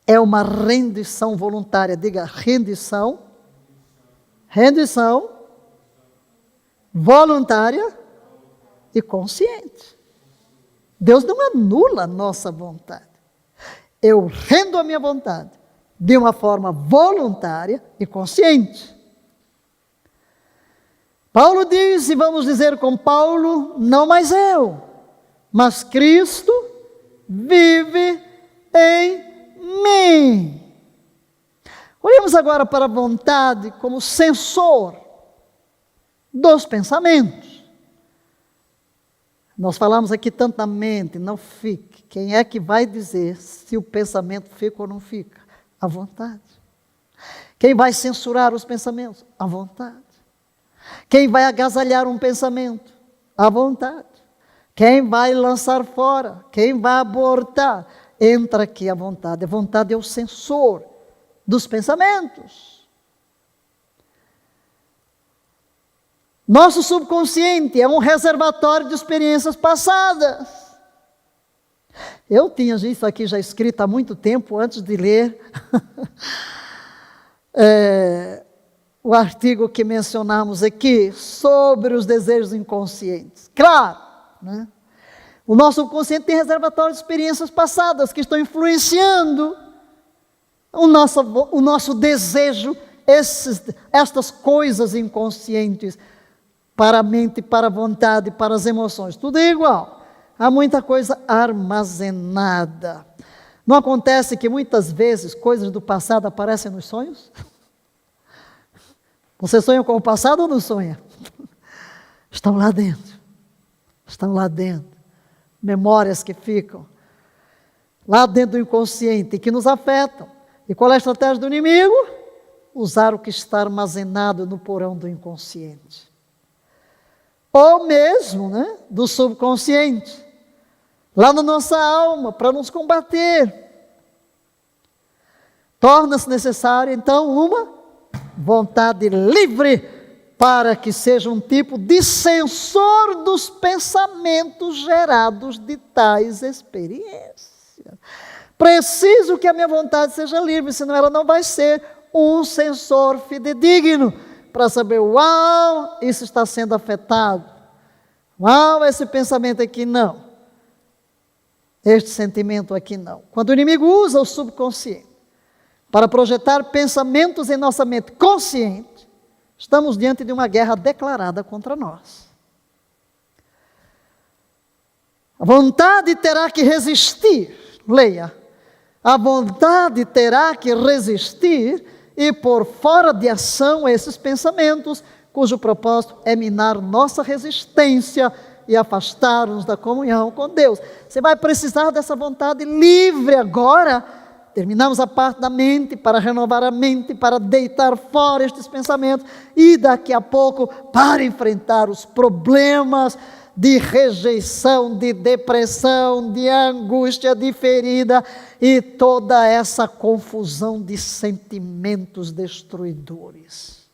É uma rendição voluntária. Diga, rendição. Rendição voluntária e consciente. Deus não anula a nossa vontade. Eu rendo a minha vontade de uma forma voluntária e consciente. Paulo diz, e vamos dizer com Paulo, não mais eu, mas Cristo vive em mim. Olhemos agora para a vontade como sensor dos pensamentos. Nós falamos aqui tanto da mente, não fique. Quem é que vai dizer se o pensamento fica ou não fica? A vontade. Quem vai censurar os pensamentos? A vontade. Quem vai agasalhar um pensamento? A vontade. Quem vai lançar fora? Quem vai abortar? Entra aqui a vontade. A vontade é o sensor dos pensamentos. Nosso subconsciente é um reservatório de experiências passadas. Eu tinha isso aqui já escrito há muito tempo, antes de ler o artigo que mencionamos aqui, sobre os desejos inconscientes. Claro, né? O nosso subconsciente tem reservatório de experiências passadas que estão influenciando o nosso desejo, estas coisas inconscientes, para a mente, para a vontade, para as emoções. Tudo é igual. Há muita coisa armazenada. Não acontece que muitas vezes coisas do passado aparecem nos sonhos? Você sonha com o passado ou não sonha? Estão lá dentro. Estão lá dentro. Memórias que ficam lá dentro do inconsciente, que nos afetam. E qual é a estratégia do inimigo? Usar o que está armazenado no porão do inconsciente. Ou mesmo, né, do subconsciente, lá na nossa alma, para nos combater. Torna-se necessário, então, uma vontade livre, para que seja um tipo de sensor dos pensamentos gerados de tais experiências. Preciso que a minha vontade seja livre, senão ela não vai ser um sensor fidedigno, para saber, uau, isso está sendo afetado. Uau, esse pensamento aqui não. Este sentimento aqui não. Quando o inimigo usa o subconsciente para projetar pensamentos em nossa mente consciente, estamos diante de uma guerra declarada contra nós. A vontade terá que resistir, leia, a vontade terá que resistir e pôr fora de ação esses pensamentos, cujo propósito é minar nossa resistência e afastar-nos da comunhão com Deus. Você vai precisar dessa vontade livre agora. Terminamos a parte da mente, para renovar a mente, para deitar fora estes pensamentos, e daqui a pouco, para enfrentar os problemas de rejeição, de depressão, de angústia, de ferida, e toda essa confusão de sentimentos destruidores.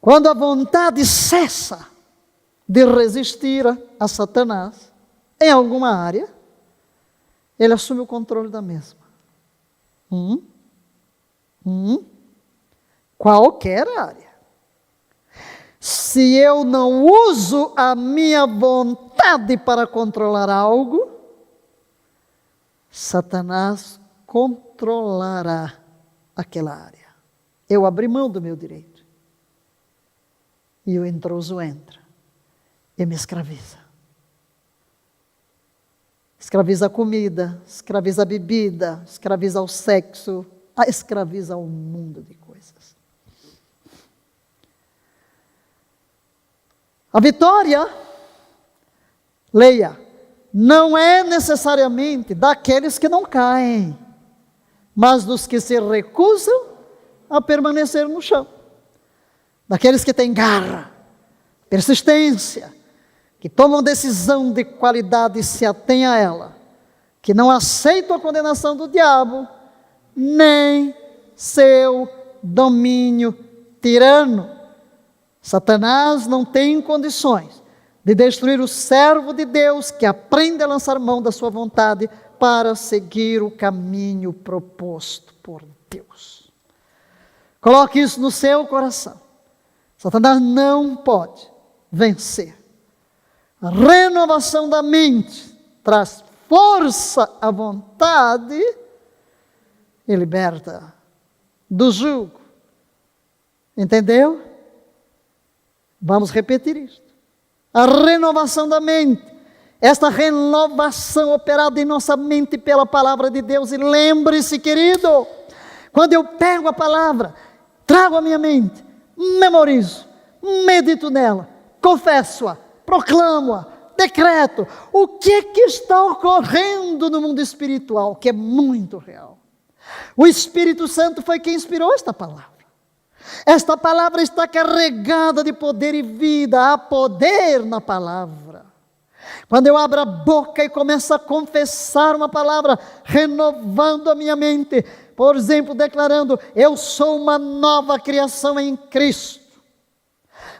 Quando a vontade cessa de resistir a Satanás, em alguma área, ele assume o controle da mesma. Qualquer área. Se eu não uso a minha vontade para controlar algo, Satanás controlará aquela área. Eu abri mão do meu direito. E o intruso entra e me escraviza. Escraviza a comida, escraviza a bebida, escraviza o sexo, escraviza um mundo de coisas. A vitória, leia, não é necessariamente daqueles que não caem, mas dos que se recusam a permanecer no chão. Daqueles que têm garra, persistência, que tomam decisão de qualidade e se atêm a ela, que não aceitam a condenação do diabo, nem seu domínio tirano. Satanás não tem condições de destruir o servo de Deus que aprende a lançar mão da sua vontade para seguir o caminho proposto por Deus. Coloque isso no seu coração. Satanás não pode vencer. A renovação da mente traz força à vontade e liberta do jugo Entendeu? Vamos repetir isto. A renovação da mente. Esta renovação operada em nossa mente pela palavra de Deus. E lembre-se, querido, quando eu pego a palavra, trago a minha mente, memorizo, medito nela, confesso-a, proclamo-a, decreto. O que está ocorrendo no mundo espiritual, que é muito real? O Espírito Santo foi quem inspirou esta palavra. Esta palavra está carregada de poder e vida. Há poder na palavra. Quando eu abro a boca e começo a confessar uma palavra, renovando a minha mente, por exemplo, declarando: eu sou uma nova criação em Cristo.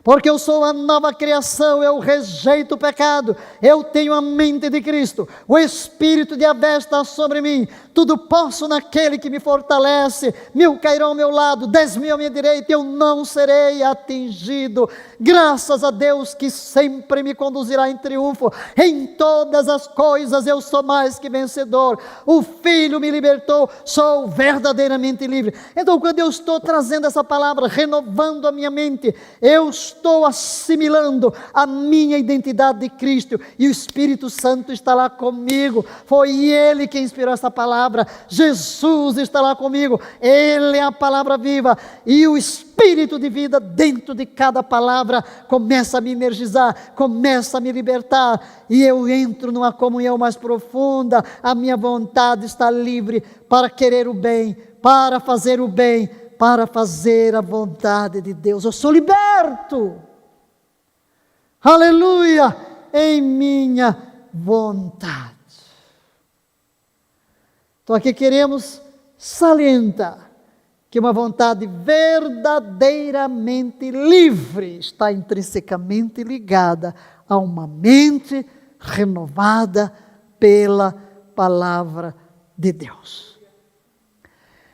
Porque eu sou a nova criação, eu rejeito o pecado, eu tenho a mente de Cristo, o Espírito de Yahvé está sobre mim, tudo posso naquele que me fortalece, 1000 cairão ao meu lado, 10.000 à minha direita, eu não serei atingido, graças a Deus que sempre me conduzirá em triunfo, em todas as coisas eu sou mais que vencedor, o Filho me libertou, sou verdadeiramente livre. Então, quando eu estou trazendo essa palavra, renovando a minha mente, eu estou assimilando a minha identidade de Cristo, e o Espírito Santo está lá comigo, foi Ele que inspirou essa palavra, Jesus está lá comigo, Ele é a palavra viva, e o Espírito de vida dentro de cada palavra começa a me energizar, começa a me libertar, e eu entro numa comunhão mais profunda, a minha vontade está livre para querer o bem, para fazer o bem, para fazer a vontade de Deus. Eu sou liberto, aleluia, em minha vontade. Então aqui queremos salientar que uma vontade verdadeiramente livre está intrinsecamente ligada a uma mente renovada pela palavra de Deus.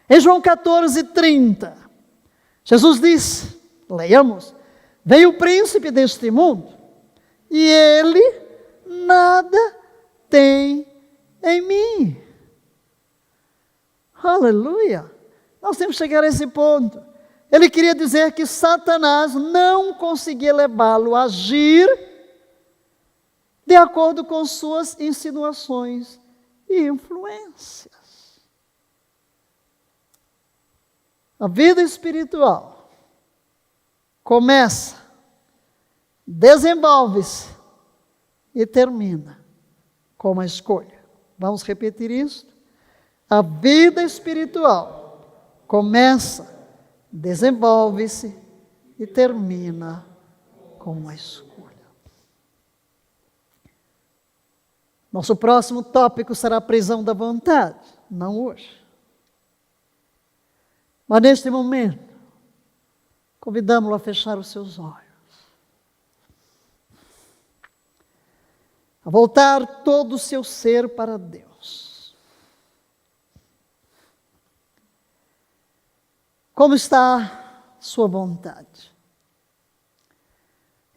Em João 14:30, Jesus disse, leiamos: veio o príncipe deste mundo, e ele nada tem em mim. Aleluia! Nós temos que chegar a esse ponto. Ele queria dizer que Satanás não conseguia levá-lo a agir de acordo com suas insinuações e influências. A vida espiritual começa, desenvolve-se e termina com uma escolha. Vamos repetir isso? A vida espiritual começa, desenvolve-se e termina com uma escolha. Nosso próximo tópico será a prisão da vontade, não hoje. Mas neste momento, convidamos-lo a fechar os seus olhos, a voltar todo o seu ser para Deus. Como está sua vontade?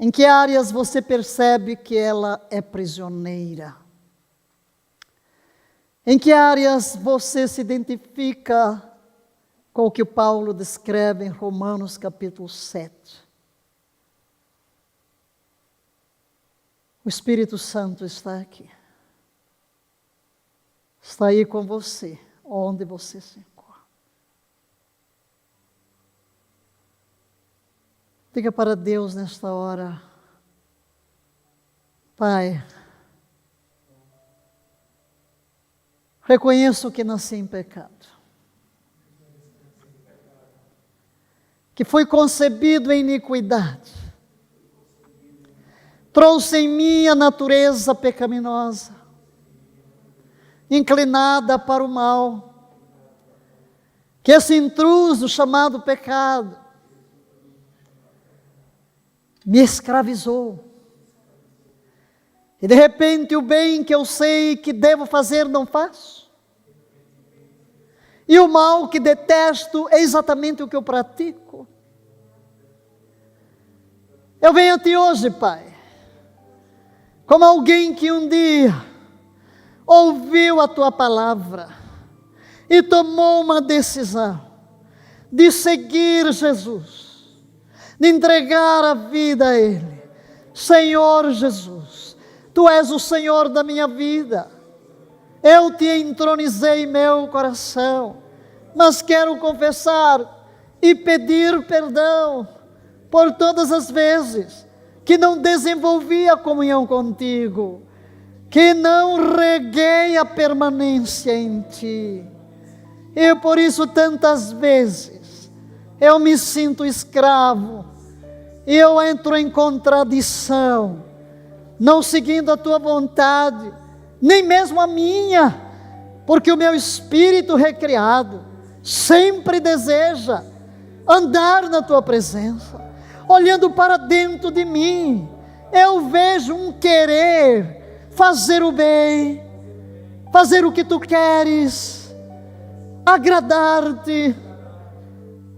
Em que áreas você percebe que ela é prisioneira? Em que áreas você se identifica com o que Paulo descreve em Romanos capítulo 7. O Espírito Santo está aqui. Está aí com você, onde você se encontra. Diga para Deus nesta hora: Pai, reconheço que nasci em pecado, que fui concebido em iniquidade, trouxe em mim a natureza pecaminosa, inclinada para o mal, que esse intruso chamado pecado me escravizou, e de repente o bem que eu sei que devo fazer não faço, e o mal que detesto é exatamente o que eu pratico. Eu venho a Ti hoje, Pai, como alguém que um dia ouviu a Tua palavra e tomou uma decisão de seguir Jesus, de entregar a vida a Ele. Senhor Jesus, Tu és o Senhor da minha vida. Eu Te entronizei em meu coração, mas quero confessar e pedir perdão por todas as vezes que não desenvolvi a comunhão contigo, que não reguei a permanência em Ti. E por isso tantas vezes eu me sinto escravo, e eu entro em contradição, não seguindo a Tua vontade, nem mesmo a minha, porque o meu espírito recriado sempre deseja andar na Tua presença. Olhando para dentro de mim, eu vejo um querer fazer o bem, fazer o que Tu queres, agradar-Te,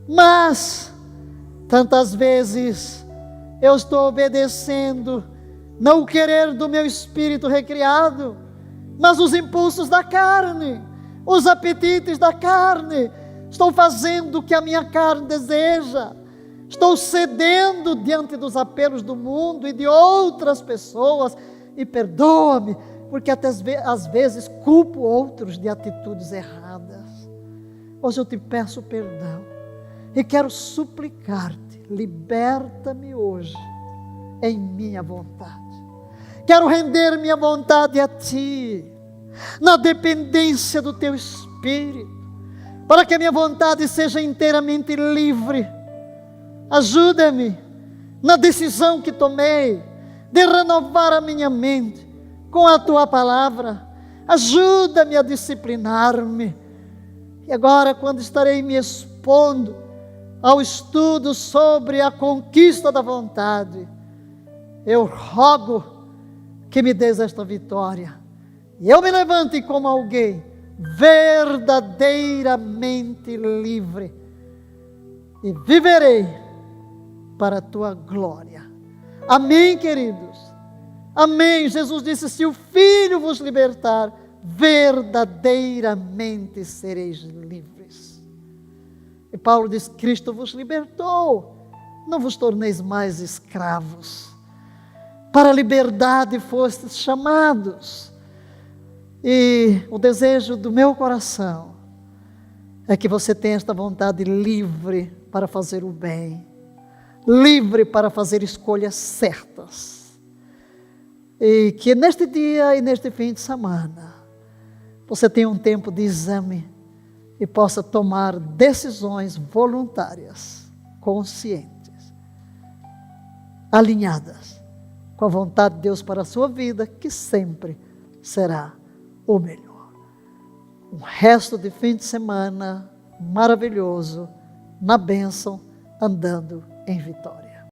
mas tantas vezes eu estou obedecendo não o querer do meu espírito recriado, mas os impulsos da carne, os apetites da carne. Estou fazendo o que a minha carne deseja, estou cedendo diante dos apelos do mundo e de outras pessoas, e perdoa-me, porque até às vezes culpo outros de atitudes erradas. Hoje eu Te peço perdão e quero suplicar-Te, liberta-me hoje em minha vontade. Quero render minha vontade a Ti, na dependência do Teu Espírito, para que a minha vontade seja inteiramente livre. Ajuda-me na decisão que tomei de renovar a minha mente com a Tua palavra. Ajuda-me a disciplinar-me. E agora, quando estarei me expondo ao estudo sobre a conquista da vontade, eu rogo que me des esta vitória, e eu me levante como alguém verdadeiramente livre, e viverei para a Tua glória. Amém, queridos? Amém. Jesus disse: se o Filho vos libertar, verdadeiramente sereis livres. E Paulo diz: Cristo vos libertou, não vos torneis mais escravos. Para a liberdade fostes chamados. E o desejo do meu coração é que você tenha esta vontade livre para fazer o bem, livre para fazer escolhas certas. E que neste dia e neste fim de semana você tenha um tempo de exame e possa tomar decisões voluntárias, conscientes, alinhadas com a vontade de Deus para a sua vida, que sempre será o melhor. Um resto de fim de semana maravilhoso, na bênção, andando em vitória.